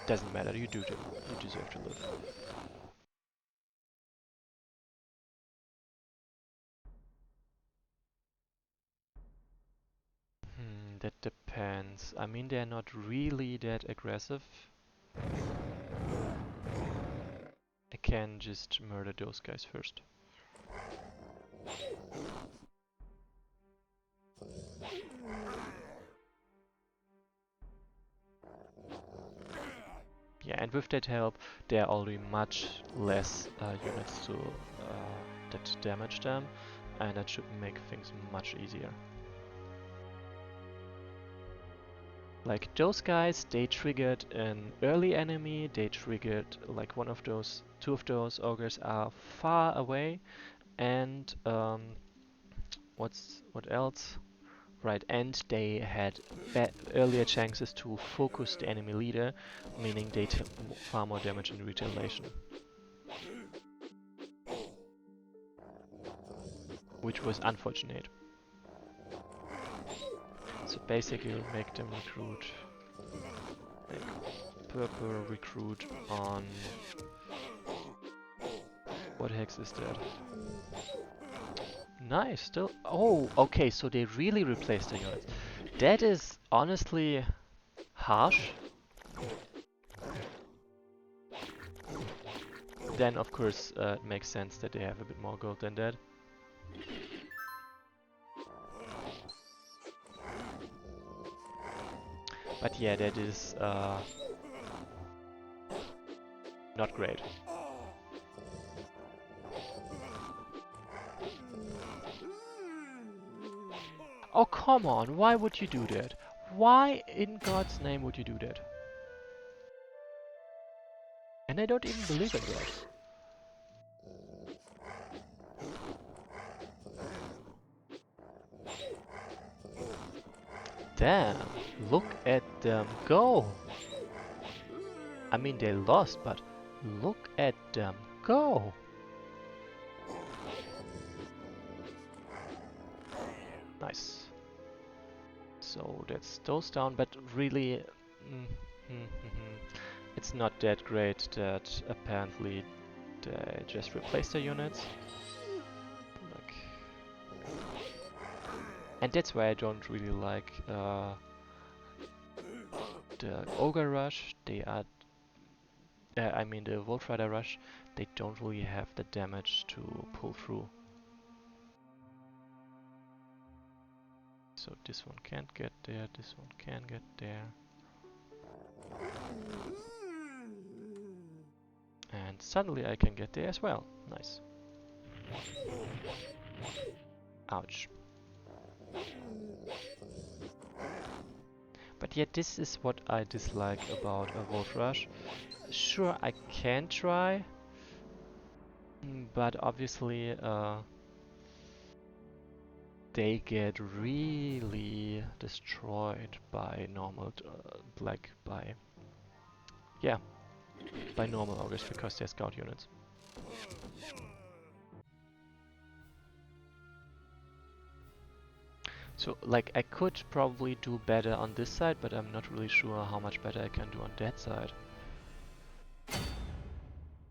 Doesn't matter, you deserve to live. That depends. I mean, they're not really that aggressive. I can just murder those guys first. Yeah, and with that help, there are already much less units to that damage them, and that should make things much easier. Like those guys, they triggered an early enemy, they triggered like two of those ogres are far away, and what else? Right, and they had earlier chances to focus the enemy leader, meaning they took far more damage in retaliation. Which was unfortunate. So basically make them recruit like purple recruit on... What hex is that? Nice, still... Oh, okay, so they really replaced the units. That is honestly harsh. Then, of course, it makes sense that they have a bit more gold than that. But yeah, that is not great. Oh, come on, why would you do that? Why in God's name would you do that? And I don't even believe in that. Damn, look at them go! I mean, they lost, but look at them go! Nice. So that's those down, but really... it's not that great that apparently they just replaced their units. Like, and that's why I don't really like the Ogre Rush. They are... I mean the Volt Rider Rush. They don't really have the damage to pull through. So this one can't get there, this one can get there. And suddenly I can get there as well. Nice. Ouch. But yet this is what I dislike about a Volt Rush. Sure, I can try, but obviously they get really destroyed by normal, by normal ogres because they're scout units. So, like, I could probably do better on this side, but I'm not really sure how much better I can do on that side.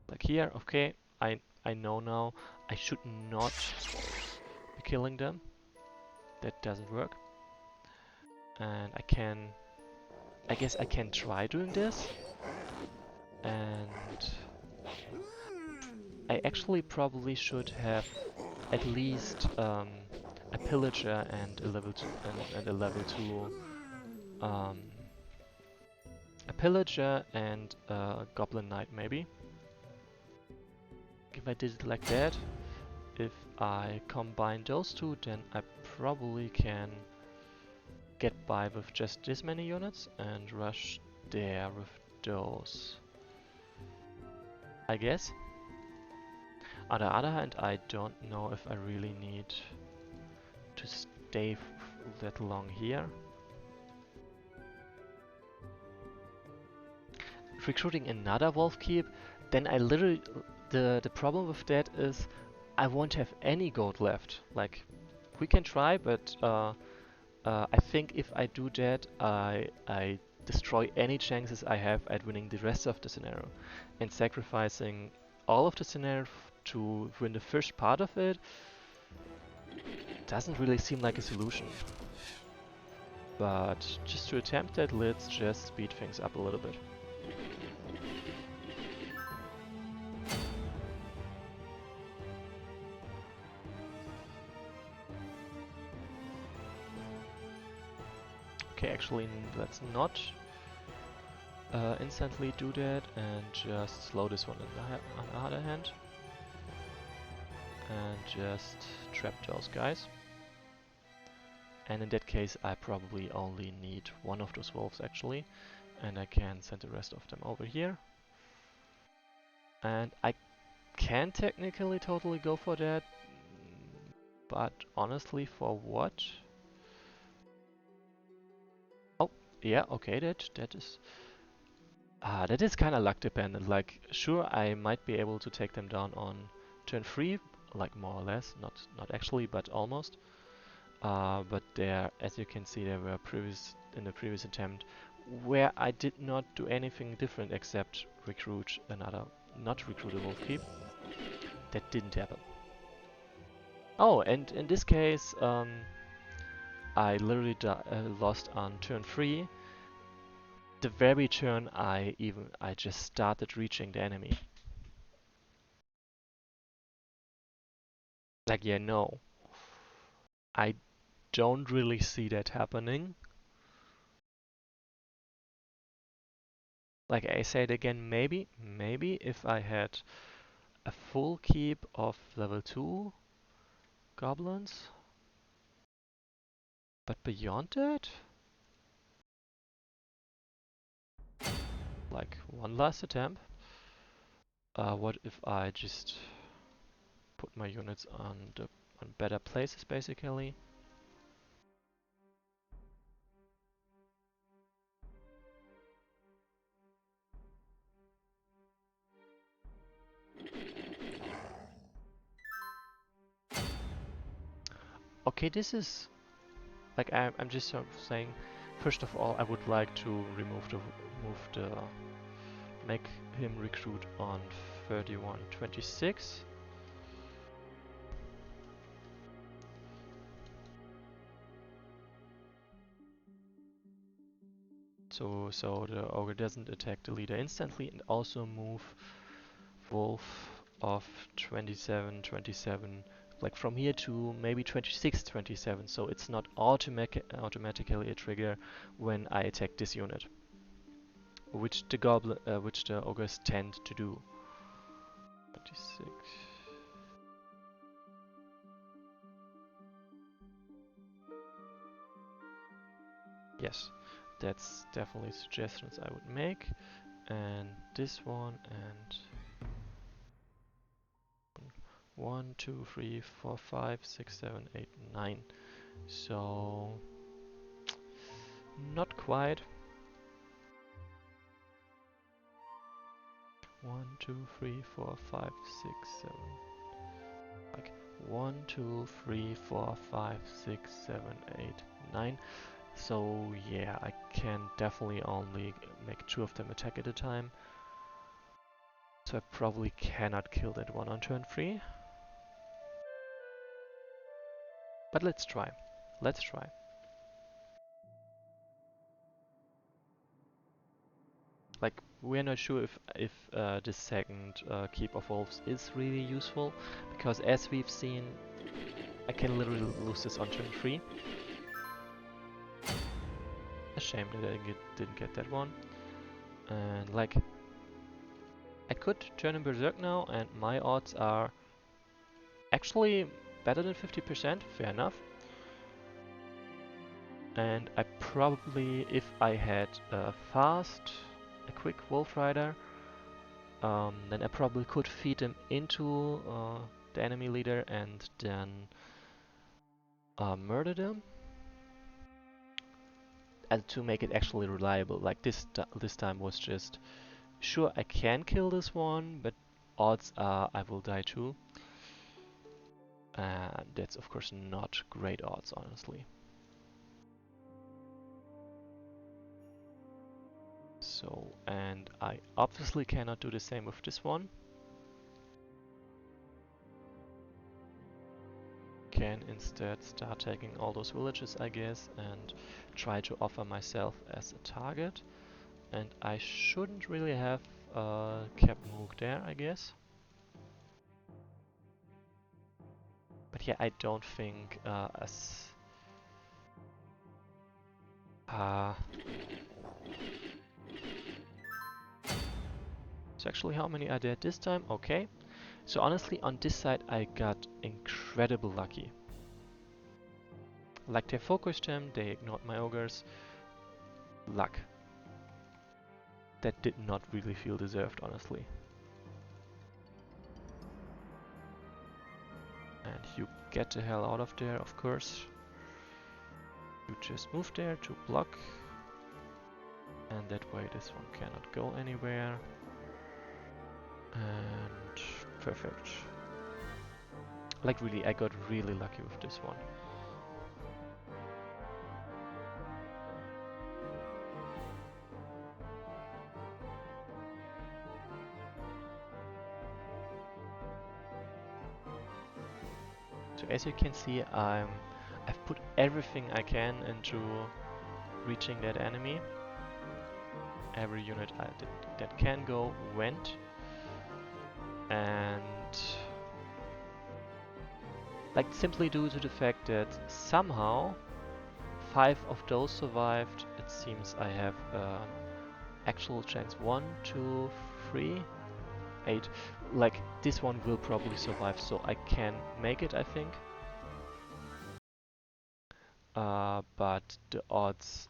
Like here, okay, I know now I should not be killing them. That doesn't work. And I guess I can try doing this. And I actually probably should have at least a pillager and a level 2 and a level 2 a pillager and a goblin knight maybe. If I did it like that, if I combine those two, then I probably can get by with just this many units and rush there with those, I guess. On the other hand, I don't know if I really need to stay that long here. Recruiting another Wolf Keep, then I literally... The problem with that is I won't have any gold left. Like, we can try, but I think if I do that, I destroy any chances I have at winning the rest of the scenario. And sacrificing all of the scenario to win the first part of it doesn't really seem like a solution. But just to attempt that, let's just speed things up a little bit. Okay, actually, let's not instantly do that and just slow this one on the other hand. And just trap those guys. And in that case, I probably only need one of those wolves actually. And I can send the rest of them over here. And I can technically totally go for that. But honestly, for what? Yeah, okay, that is kind of luck dependent. Like, sure, I might be able to take them down on turn 3, like more or less, not actually, but almost. But there, as you can see, there were in the previous attempt where I did not do anything different except recruit another, not recruit a wolf keep. That didn't happen. Oh, and in this case, I literally lost on turn 3. The very turn I just started reaching the enemy. Like, yeah, no. I don't really see that happening. Like I said again, maybe if I had a full keep of level 2 goblins. But beyond that, like one last attempt. What if I just put my units on better places, basically? Okay, this is like I'm just sort of saying. First of all, I would like to make him recruit on 3126. So the ogre doesn't attack the leader instantly, and also move wolf of 2727 like from here to maybe 2627, so it's not automatically a trigger when I attack this unit, which the ogres tend to do. 26. Yes, that's definitely suggestions I would make. And this one, and 1, 2, 3, 4, 5, 6, 7, 8, 9. So not quite. 1, 2, 3, 4, 5, 6, 7. Like 1, 2, 3, 4, 5, 6, 7, 8, 9. So yeah, I can definitely only make 2 of them attack at a time. So I probably cannot kill that one on turn 3. But let's try. Let's try. Like, we're not sure if this second Keep of Wolves is really useful, because as we've seen, I can literally lose this on turn 3. A shame that I didn't get that one. And like, I could turn in Berserk now, and my odds are actually better than 50%, fair enough. And I probably, if I had a quick Wolf Rider, then I probably could feed him into the enemy leader and then murder them. And to make it actually reliable, like this time was just, sure I can kill this one, but odds are I will die too. And that's of course not great odds, honestly. So, and I obviously cannot do the same with this one. Can instead start taking all those villages, I guess, and try to offer myself as a target. And I shouldn't really have kept Moog there, I guess. But yeah, I don't think so actually, how many are there this time? Okay. So honestly, on this side, I got incredibly lucky. Like, they focused him, they ignored my ogres. Luck. That did not really feel deserved, honestly. And you get the hell out of there, of course. You just move there to block. And that way this one cannot go anywhere. And perfect. Like really, I got really lucky with this one. So as you can see, I've put everything I can into reaching that enemy. Every unit that can go went, and like simply due to the fact that somehow 5 of those survived, it seems I have actual chance 1, 2, 3, 8. Like this one will probably survive, so I can make it, I think. But the odds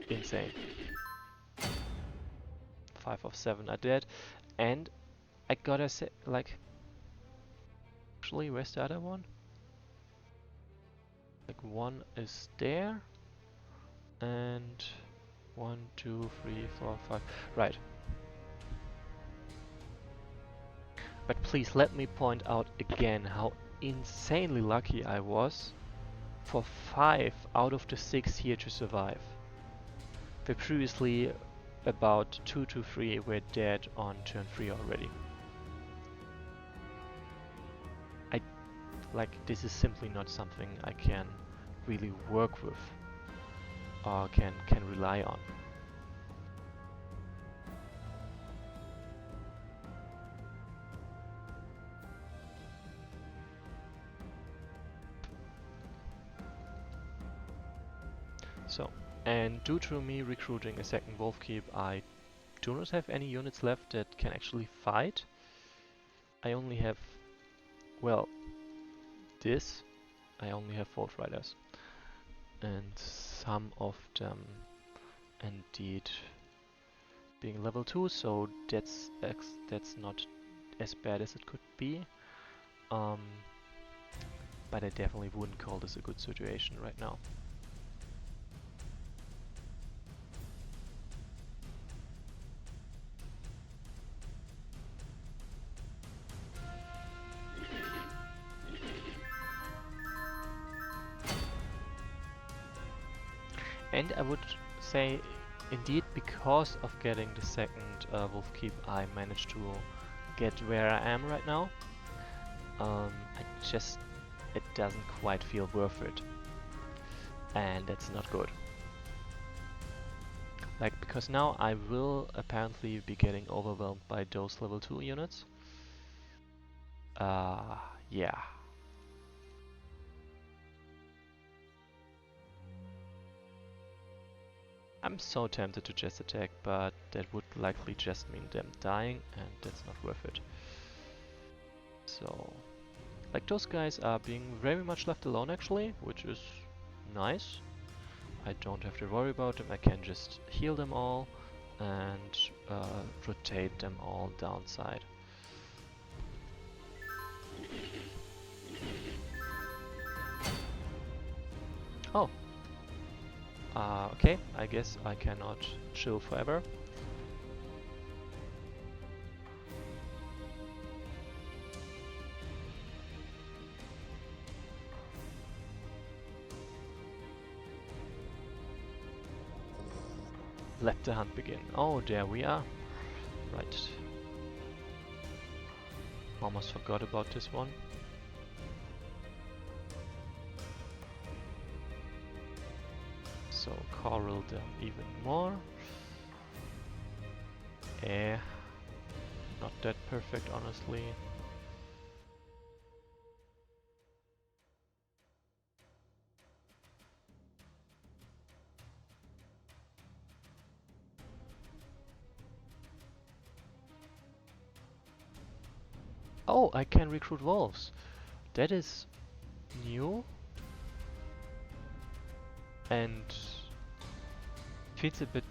insane. 5 of 7 are dead, and I gotta say, like, actually, where's the other one? Like one is there, and 1, 2, 3, 4, 5. Right. But please let me point out again how insanely lucky I was for 5 out of the 6 here to survive. Where previously about 2 to 3 were dead on turn 3 already. This is simply not something I can really work with or can rely on. So, and due to me recruiting a second Wolf Keep, I do not have any units left that can actually fight. I only have, well, this. I only have Volt Riders. And some of them indeed being level 2, so that's not as bad as it could be. But I definitely wouldn't call this a good situation right now. And I would say, indeed, because of getting the second Wolf Keep, I managed to get where I am right now. It doesn't quite feel worth it. And that's not good. Like, because now I will apparently be getting overwhelmed by those level 2 units. Yeah. I'm so tempted to just attack, but that would likely just mean them dying, and that's not worth it. So, like, those guys are being very much left alone actually, which is nice. I don't have to worry about them, I can just heal them all and rotate them all downside. Oh. Okay, I guess I cannot chill forever. Let the hunt begin. Oh, there we are. Right. Almost forgot about this one. So coral them even more. Not that perfect, honestly. Oh, I can recruit wolves. That is new. And feels a bit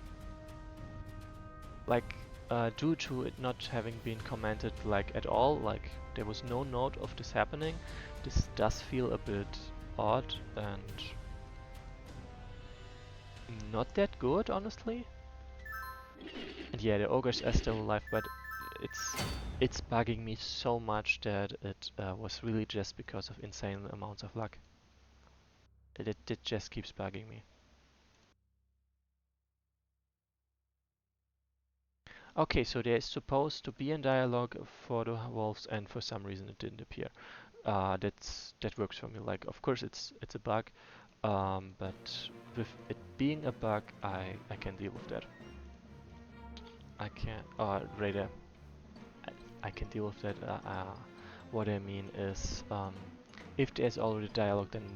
like due to it not having been commented like at all, like there was no note of this happening, this does feel a bit odd and not that good, honestly. And yeah, the ogres are still alive, but it's bugging me so much that it was really just because of insane amounts of luck. It just keeps bugging me. Okay, so there is supposed to be a dialogue for the wolves, and for some reason it didn't appear. that works for me. Like, of course, it's a bug, but with it being a bug, I can deal with that. I can radar. I can deal with that. What I mean is, if there's already dialogue, then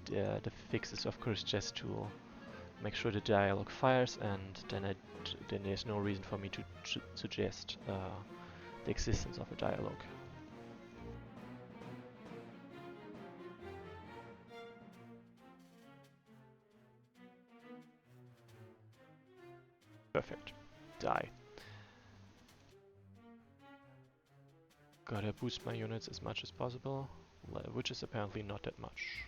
the fix is of course just to make sure the dialogue fires, and then there's no reason for me to suggest the existence of a dialogue. Perfect. Die. Gotta boost my units as much as possible, which is apparently not that much.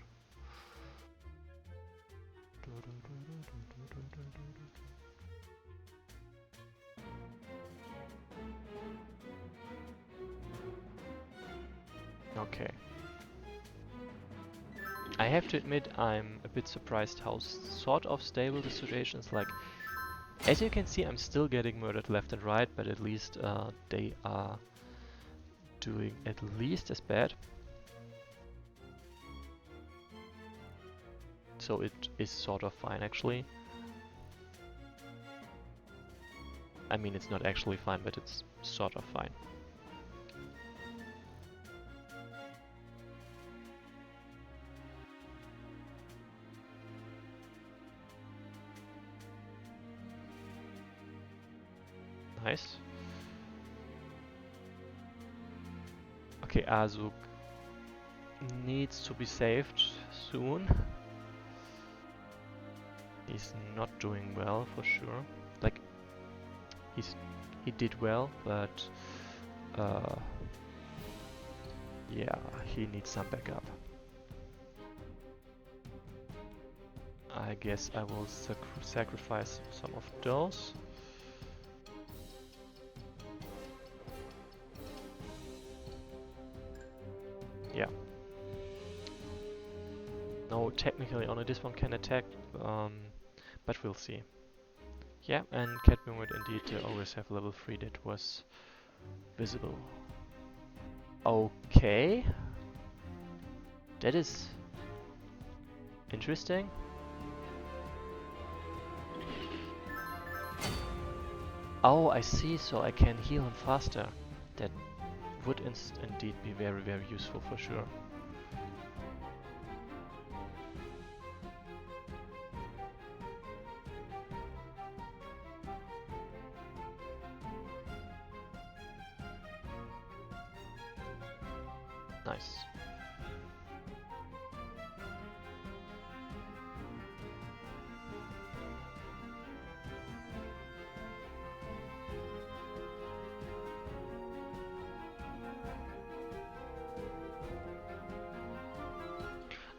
Okay. I have to admit, I'm a bit surprised how sort of stable the situation is. Like, as you can see, I'm still getting murdered left and right, but at least they are doing at least as bad. So it is sort of fine, actually. I mean, it's not actually fine, but it's sort of fine. Nice. Okay, Azuk needs to be saved soon. He's not doing well for sure. Like, he did well, but yeah, he needs some backup. I guess I will sacrifice some of those. Yeah. No, technically only this one can attack, but we'll see. Yeah, and Cadmium would indeed always have level 3 that was visible. Okay. That is interesting. Oh, I see, so I can heal him faster. That would indeed be very, very useful for sure. Nice.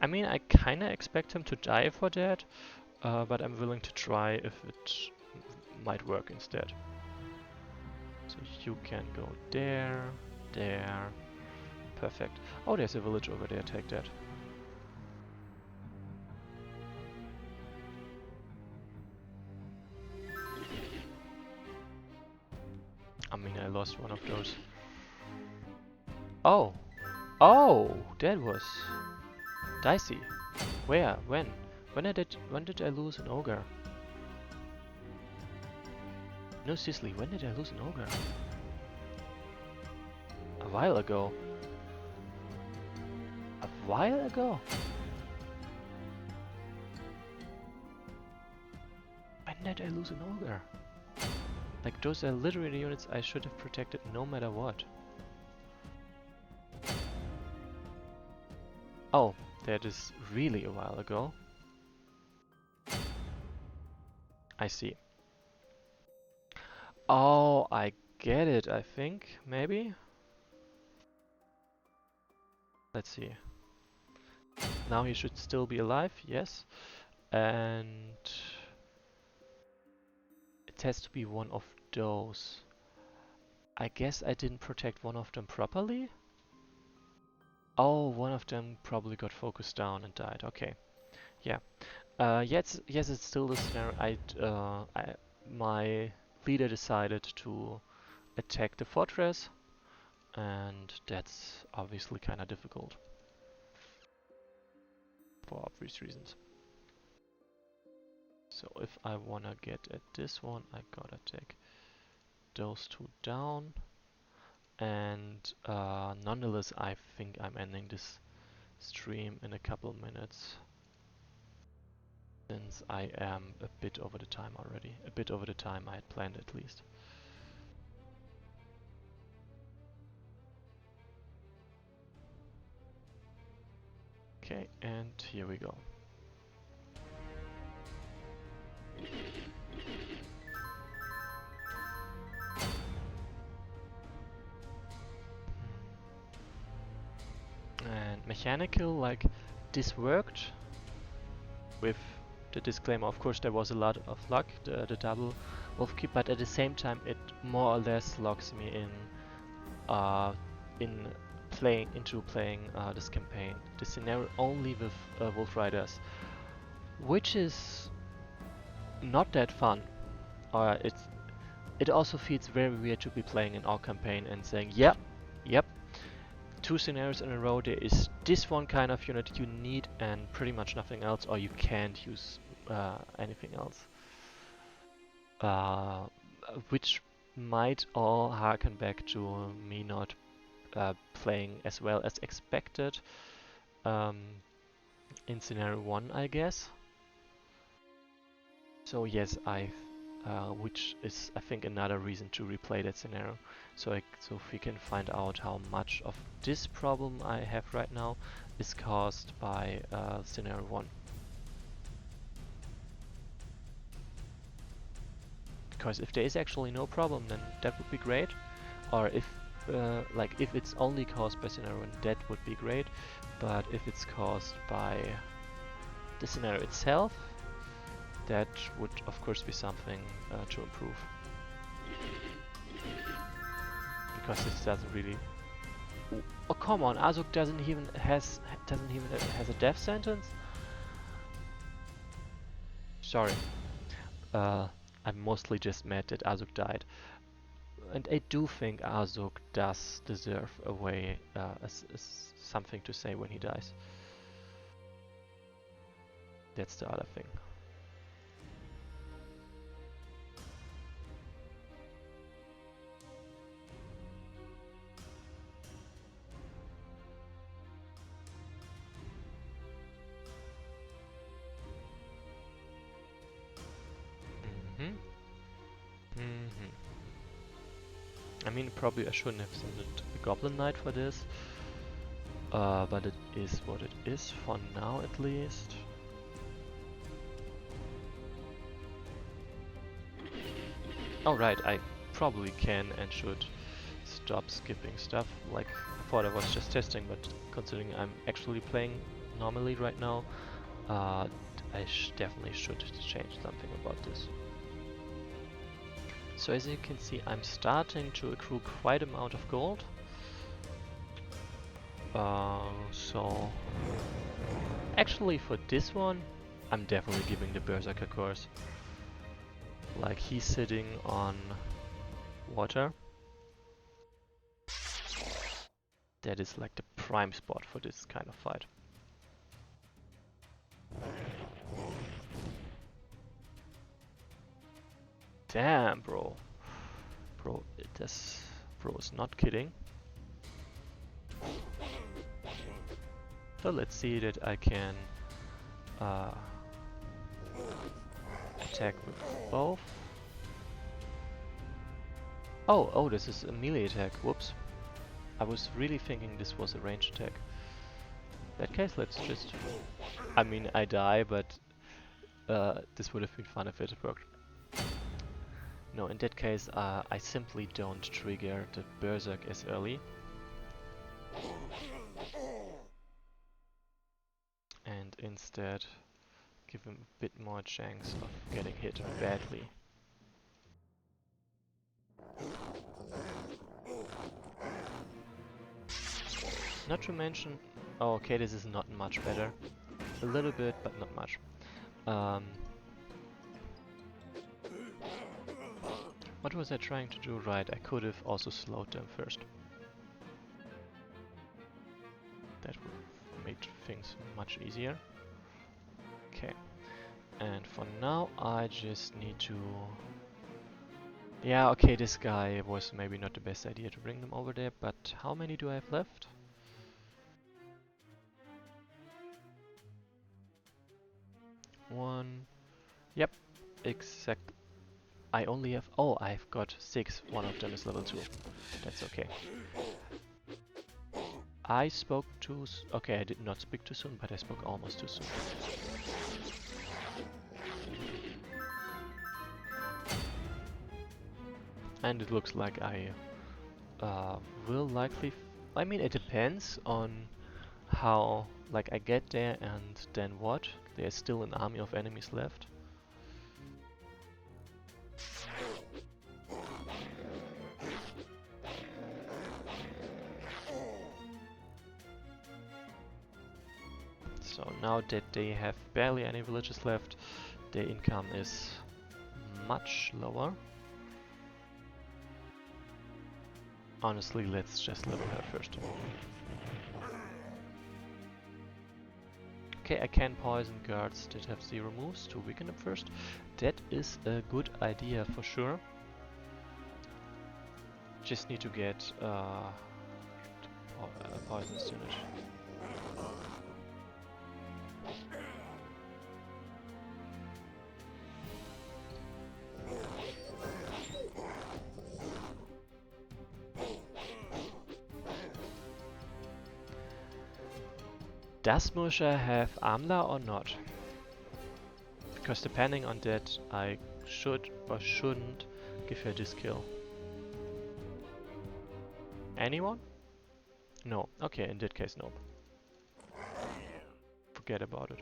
I mean, I kinda expect him to die for that, but I'm willing to try if it might work instead. So you can go there, there. Perfect. Oh, there's a village over there, take that. I mean, I lost one of those. Oh! Oh! That was dicey. Where? When? When did I lose an ogre? No, seriously, when did I lose an ogre? A while ago. A while ago? When did I lose an ogre? Like, those are literally units I should have protected no matter what. Oh, that is really a while ago. I see. Oh, I get it, I think, maybe? Let's see. Now he should still be alive, yes. And it has to be one of those. I guess I didn't protect one of them properly? Oh, one of them probably got focused down and died. Okay. Yeah. Yes, it's still the scenario. My leader decided to attack the fortress, and that's obviously kind of difficult. for obvious reasons. So if I wanna get at this one, I gotta take those two down. And nonetheless, I think I'm ending this stream in a couple minutes, since I am a bit over the time already. A bit over the time I had planned, at least. Okay, and here we go. And mechanical, like, this worked with the disclaimer. Of course, there was a lot of luck, the double wolf key, but at the same time, it more or less locks me uh, in playing this campaign, this scenario only with wolf riders, which is not that fun. It also feels very weird to be playing an AUG campaign and saying, yep, 2 scenarios in a row, there is this one kind of unit you need and pretty much nothing else, or you can't use anything else. Which might all harken back to me not playing as well as expected in scenario 1, I guess. So yes, which is I think another reason to replay that scenario. So if we can find out how much of this problem I have right now is caused by scenario 1. Because if there is actually no problem, then that would be great. Or if if it's only caused by scenario 1, that would be great. But if it's caused by the scenario itself, that would of course be something to improve. Because this doesn't really... Oh come on, Azuk doesn't even has a death sentence? Sorry. I'm mostly just mad that Azuk died. And I do think Azuk does deserve a way, as something to say when he dies. That's the other thing. I mean, probably I shouldn't have sent a Goblin Knight for this, but it is what it is for now, at least. Alright, I probably can and should stop skipping stuff. Like, I thought I was just testing, but considering I'm actually playing normally right now, I definitely should change something about this. So as you can see, I'm starting to accrue quite an amount of gold. So actually for this one, I'm definitely giving the Berserker course. Like, he's sitting on water. That is like the prime spot for this kind of fight. Damn, bro. Bro is not kidding. So let's see that I can attack with both. Oh, this is a melee attack. Whoops. I was really thinking this was a ranged attack. In that case, let's just... I mean, I die, but this would have been fun if it worked. No, in that case, I simply don't trigger the Berserk as early. And instead give him a bit more chance of getting hit badly. Not to mention... Oh, okay, this is not much better. A little bit, but not much. What was I trying to do? Right, I could have also slowed them first. That would have made things much easier. And for now, I just need to... Yeah, okay, this guy was maybe not the best idea to bring them over there, but how many do I have left? One. Yep, exact. I only have... Oh, I've got 6. One of them is level 2. That's okay. I spoke too... Okay, I did not speak too soon, but I spoke almost too soon. And it looks like I will likely... I mean, it depends on how, like, I get there and then what. There's still an army of enemies left. So now that they have barely any villages left, their income is much lower. Honestly, let's just level her first. Okay, I can poison guards that have 0 moves to weaken them first. That is a good idea for sure. Just need to get a poisonous unit. Does Musha have Amla or not? Because depending on that, I should or shouldn't give her this kill. Anyone? No. Okay, in that case, no. Forget about it.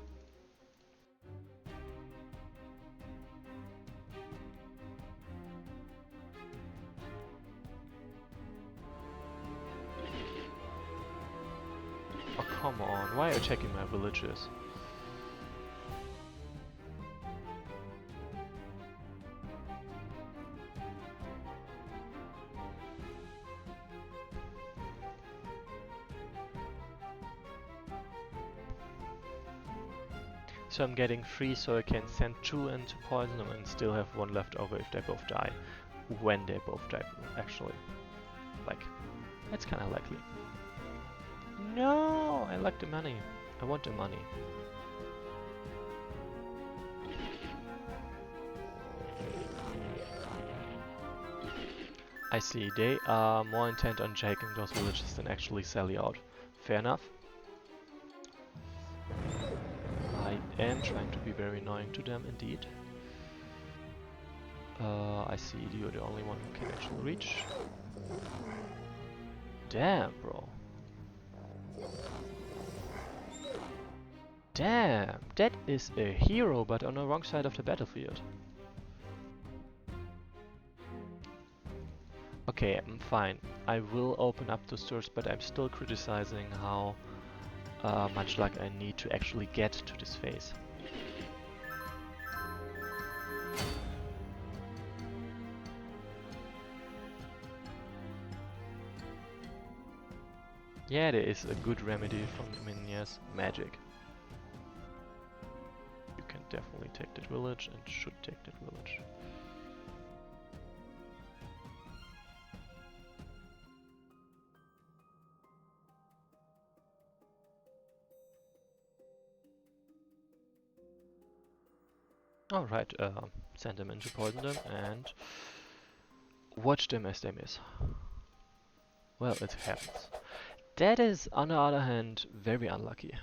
Oh, come on. Why are you attacking my villages? So I'm getting 3 so I can send 2 in to poison them and still have 1 left over if they both die. When they both die, actually. Like, that's kinda likely. No! I like the money. I want the money. I see, they are more intent on taking those villages than actually selling out. Fair enough. I am trying to be very annoying to them indeed. I see you're the only one who can actually reach. Damn, bro. Damn, that is a hero, but on the wrong side of the battlefield. Okay, I'm fine. I will open up those doors, but I'm still criticizing how much luck I need to actually get to this phase. Yeah, there is a good remedy from Minya's magic. You can definitely take that village and should take that village. Alright, send them in to poison them and watch them as they miss. Well, it happens. That is, on the other hand, very unlucky.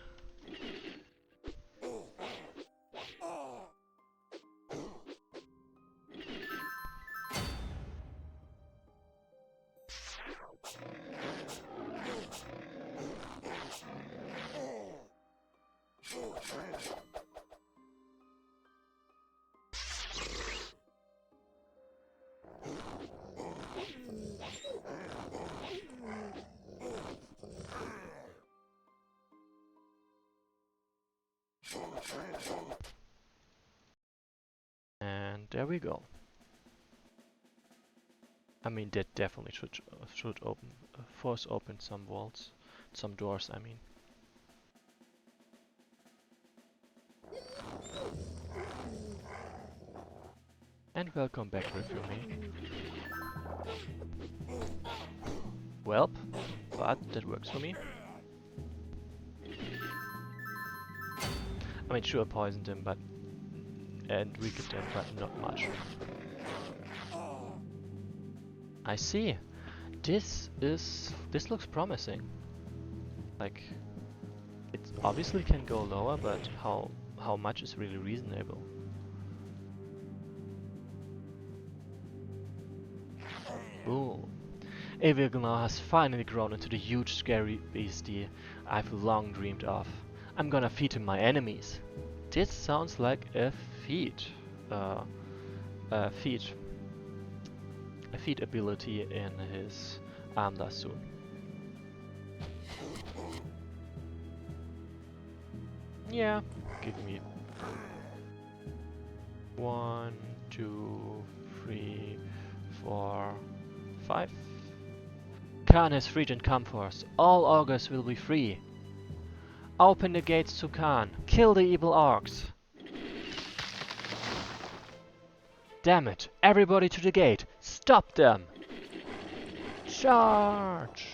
And there we go. I mean, that definitely should open, force open some walls, some doors. I mean. And welcome back, Refumi. Welp, but that works for me. I mean, sure, poisoned him, but and weakened him, but not much. I see. This looks promising. Like, it obviously can go lower, but how much is really reasonable? Boom. Evilgnau has finally grown into the huge scary beastie I've long dreamed of. I'm gonna feed him my enemies. This sounds like a feat. A feat. A feat ability in his Amda soon. Yeah, give me 1, 2, 3, 4, 5. Khan has freed and come for us. All augurs will be free. Open the gates to Khan. Kill the evil orcs. Damn it! Everybody to the gate! Stop them! Charge!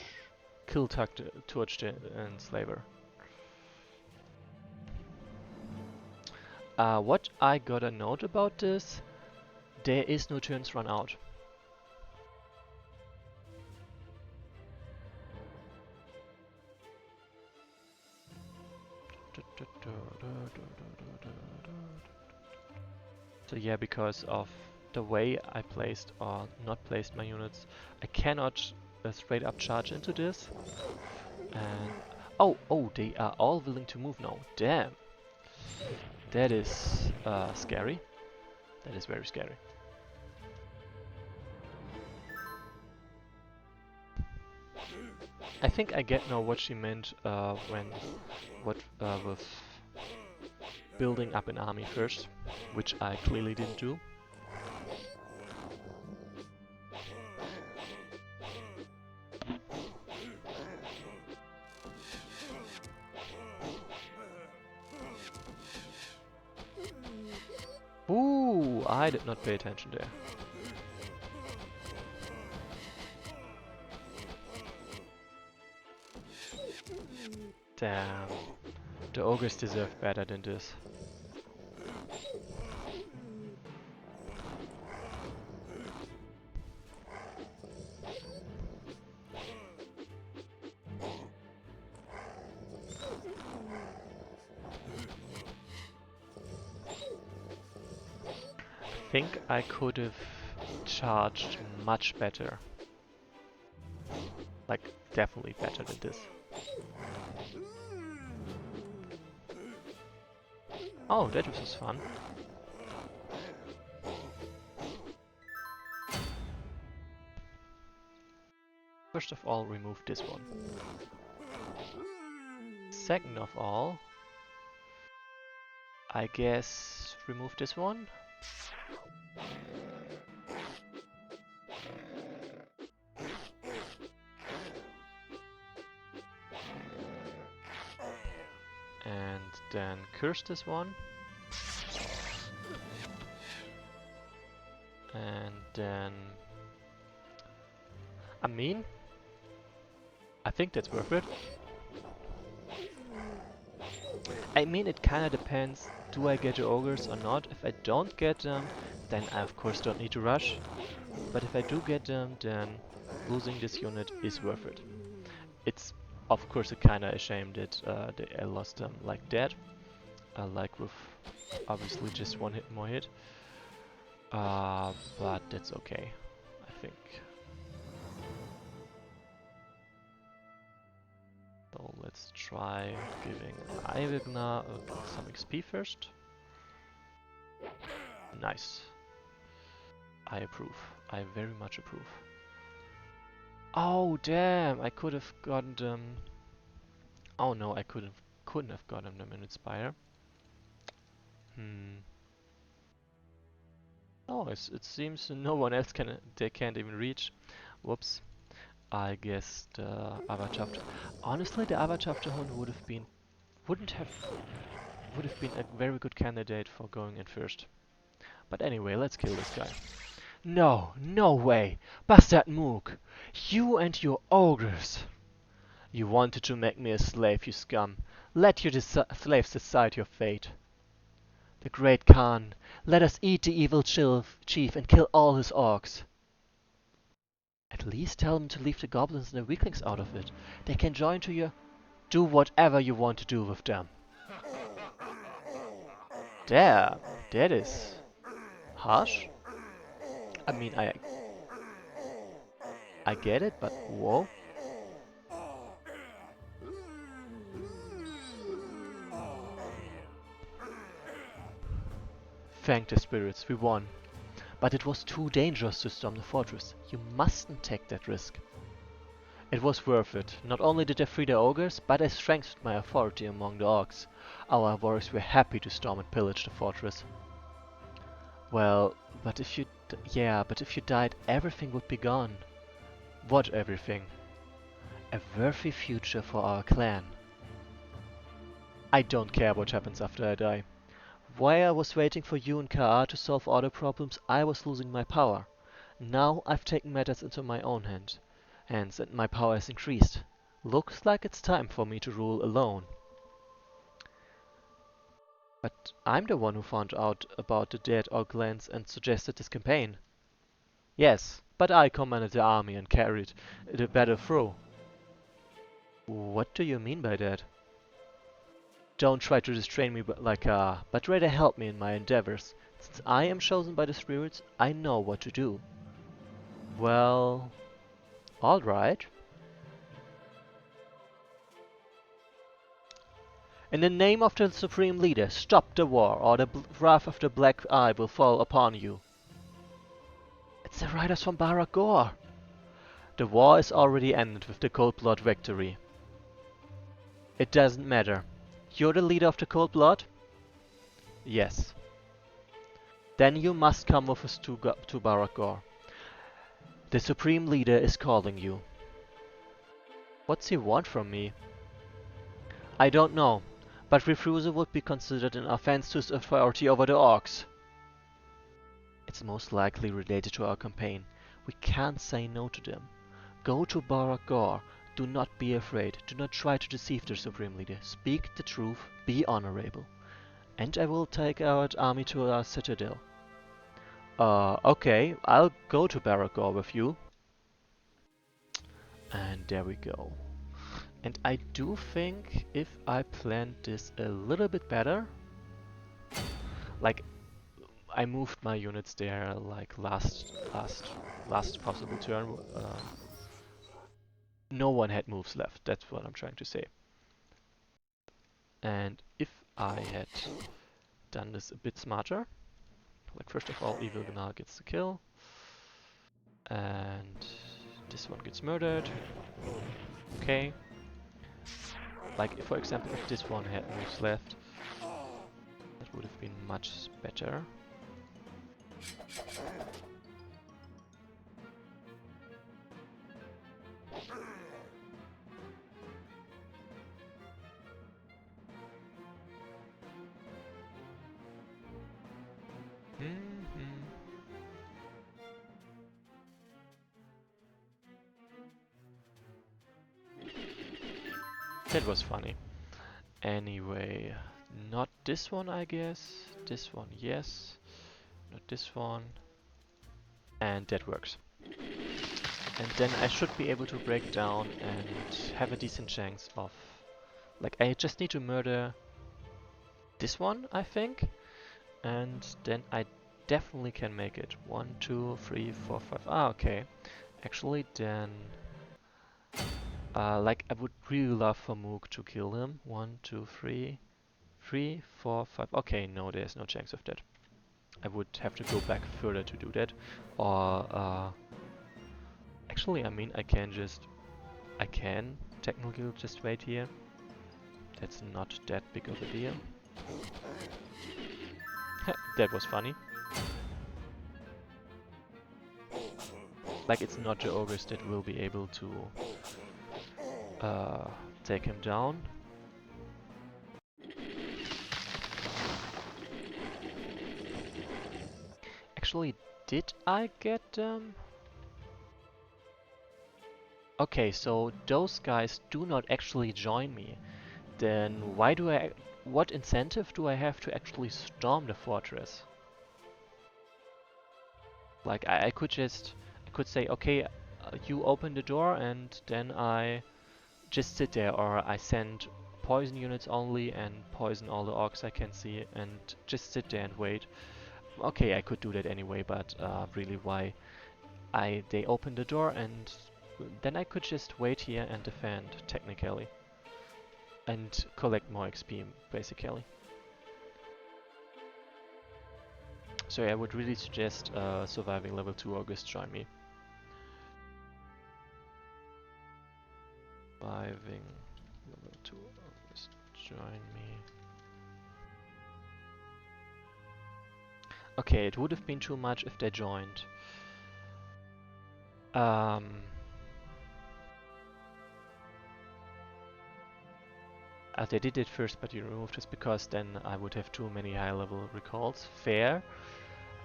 Kill Torch the Enslaver. What I got a note about this, there is no turns run out. So yeah, because of the way I placed or not placed my units, I cannot straight up charge into this. And oh, they are all willing to move now. Damn, that is scary. That is very scary. I think I get now what she meant with building up an army first, which I clearly didn't do. Ooh, I did not pay attention there. Damn. The ogres deserve better than this. I think I could have charged much better. Like, definitely better than this. Oh, that was fun. First of all, remove this one. Second of all, I guess remove this one. And then curse this one. And then... I mean... I think that's worth it. I mean, it kinda depends, do I get the ogres or not? If I don't get them, then I of course don't need to rush. But if I do get them, then losing this unit is worth it. It's of course kinda a shame that I lost them like that. Like with obviously just one more hit. But that's okay, I think. So let's try giving Eivigna some XP first. Nice. I approve. I very much approve. Oh damn! I could have gotten them. Oh no, I couldn't have gotten them in Inspire. Oh, it seems no one else they can't even reach. Whoops. I guess the Avatar. Honestly, the Avatar Hund would have been a very good candidate for going in first. But anyway, let's kill this guy. No, no way! Bastard Mook! You and your ogres! You wanted to make me a slave, you scum. Let your slaves decide your fate. The great Khan, let us eat the evil chief and kill all his orcs. At least tell them to leave the goblins and the weaklings out of it. They can join to your... Do whatever you want to do with them. Damn, that is harsh. I mean, I get it, but whoa. Thank the spirits, we won. But it was too dangerous to storm the fortress. You mustn't take that risk. It was worth it. Not only did I free the ogres, but I strengthened my authority among the orcs. Our warriors were happy to storm and pillage the fortress. Well, but if you... but if you died, everything would be gone. What everything? A worthy future for our clan. I don't care what happens after I die. While I was waiting for you and Ka to solve all the problems, I was losing my power. Now I've taken matters into my own hands, and my power has increased. Looks like it's time for me to rule alone. But I'm the one who found out about the dead orc lands and suggested this campaign. Yes, but I commanded the army and carried the battle through. What do you mean by that? Don't try to restrain me but rather help me in my endeavors. Since I am chosen by the spirits, I know what to do. Well, alright. In the name of the Supreme Leader, stop the war, or the wrath of the Black Eye will fall upon you. It's the riders from Baragor. The war is already ended with the Cold Blood victory. It doesn't matter. You're the leader of the Cold Blood? Yes. Then you must come with us to Baragor. The Supreme Leader is calling you. What's he want from me? I don't know, but refusal would be considered an offense to his authority over the orcs. It's most likely related to our campaign. We can't say no to them. Go to Baragor. Do not be afraid. Do not try to deceive the Supreme Leader. Speak the truth. Be honorable. And I will take our army to our citadel. Okay. I'll go to Baragor with you. And there we go. And I do think if I planned this a little bit better, like I moved my units there like last possible turn. No one had moves left. That's what I'm trying to say. And if I had done this a bit smarter, like first of all, Evil Gnar gets the kill, and this one gets murdered. Okay. Like, for example, if this one had moves left, that would have been much better. That was funny. Anyway, not this one, I guess. This one, yes. Not this one. And that works. And then I should be able to break down and have a decent chance of... Like, I just need to murder this one, I think. And then I definitely can make it. 1, 2, 3, 4, 5. Ah, okay. Actually, then... like, I would really love for Mook to kill him. 1, 2, 3. 3, 4, 5. Okay, no, there's no chance of that. I would have to go back further to do that. Or, actually, I mean, I can technically just wait here. That's not that big of a deal. That was funny. Like, it's not the ogres that will be able to take him down. Did I get them? Okay, so those guys do not actually join me. Then why do I... What incentive do I have to actually storm the fortress? Like, I could just... I could say, okay, you open the door and then I just sit there, or I send poison units only and poison all the orcs I can see and just sit there and wait. Okay, I could do that anyway, but really why? They open the door and then I could just wait here and defend, technically. And collect more XP, basically. So yeah, I would really suggest surviving level 2 August join me. Surviving level 2 August join me. Okay, it would have been too much if they joined. They did it first, but you removed this because then I would have too many high-level recalls. Fair.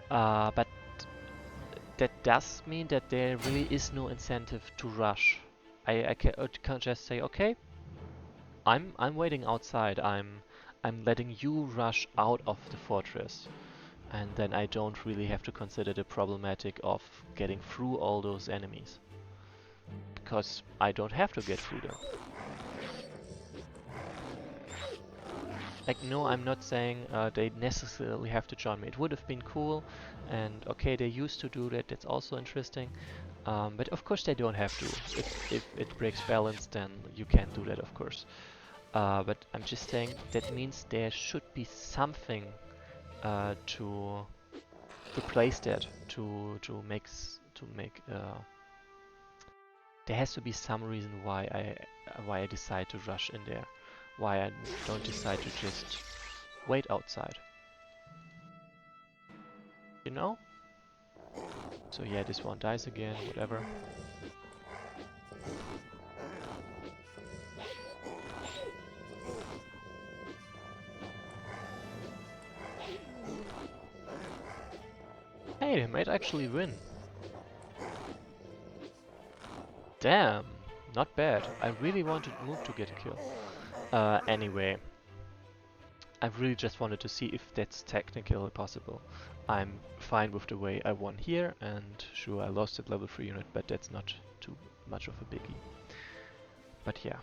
But that does mean that there really is no incentive to rush. I can't just say, okay, I'm waiting outside. I'm letting you rush out of the fortress, and then I don't really have to consider the problematic of getting through all those enemies because I don't have to get through them. Like, no, I'm not saying they necessarily have to join me. It would have been cool, and okay, they used to do that. That's also interesting. But of course they don't have to. If it breaks balance, then you can't do that, of course. But I'm just saying that means there should be something to replace that. There has to be some reason why I decide to rush in there. Why I don't decide to just wait outside. You know? So yeah, this one dies again, whatever. Hey, they might actually win. Damn, not bad. I really wanted Mook to get a kill. Anyway, I really just wanted to see if that's technically possible. I'm fine with the way I won here, and sure, I lost at level 3 unit, but that's not too much of a biggie. But yeah.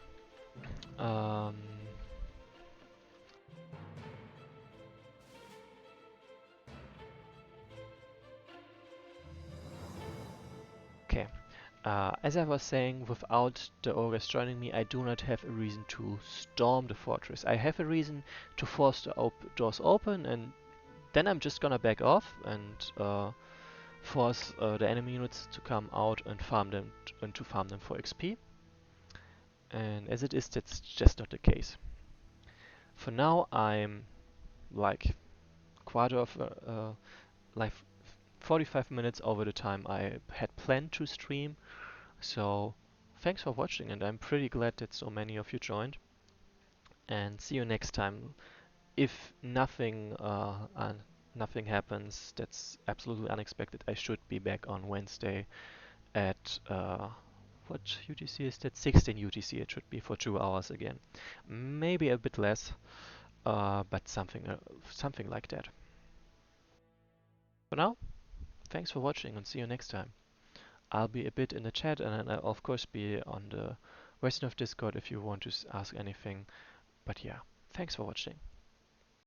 Okay. As I was saying, without the ogres joining me, I do not have a reason to storm the fortress. I have a reason to force the doors open, and then I'm just gonna back off and force the enemy units to come out and farm them to farm them for XP. And as it is, that's just not the case. For now, I'm like quarter of like 45 minutes over the time I had planned to stream. So thanks for watching, and I'm pretty glad that so many of you joined. And see you next time. If nothing happens that's absolutely unexpected, I should be back on Wednesday at what UTC is that? 16 UTC. It should be for 2 hours again. Maybe a bit less, but something like that. For now, thanks for watching and see you next time. I'll be a bit in the chat, and I'll of course be on the Wesnoth Discord if you want to ask anything. But yeah, thanks for watching.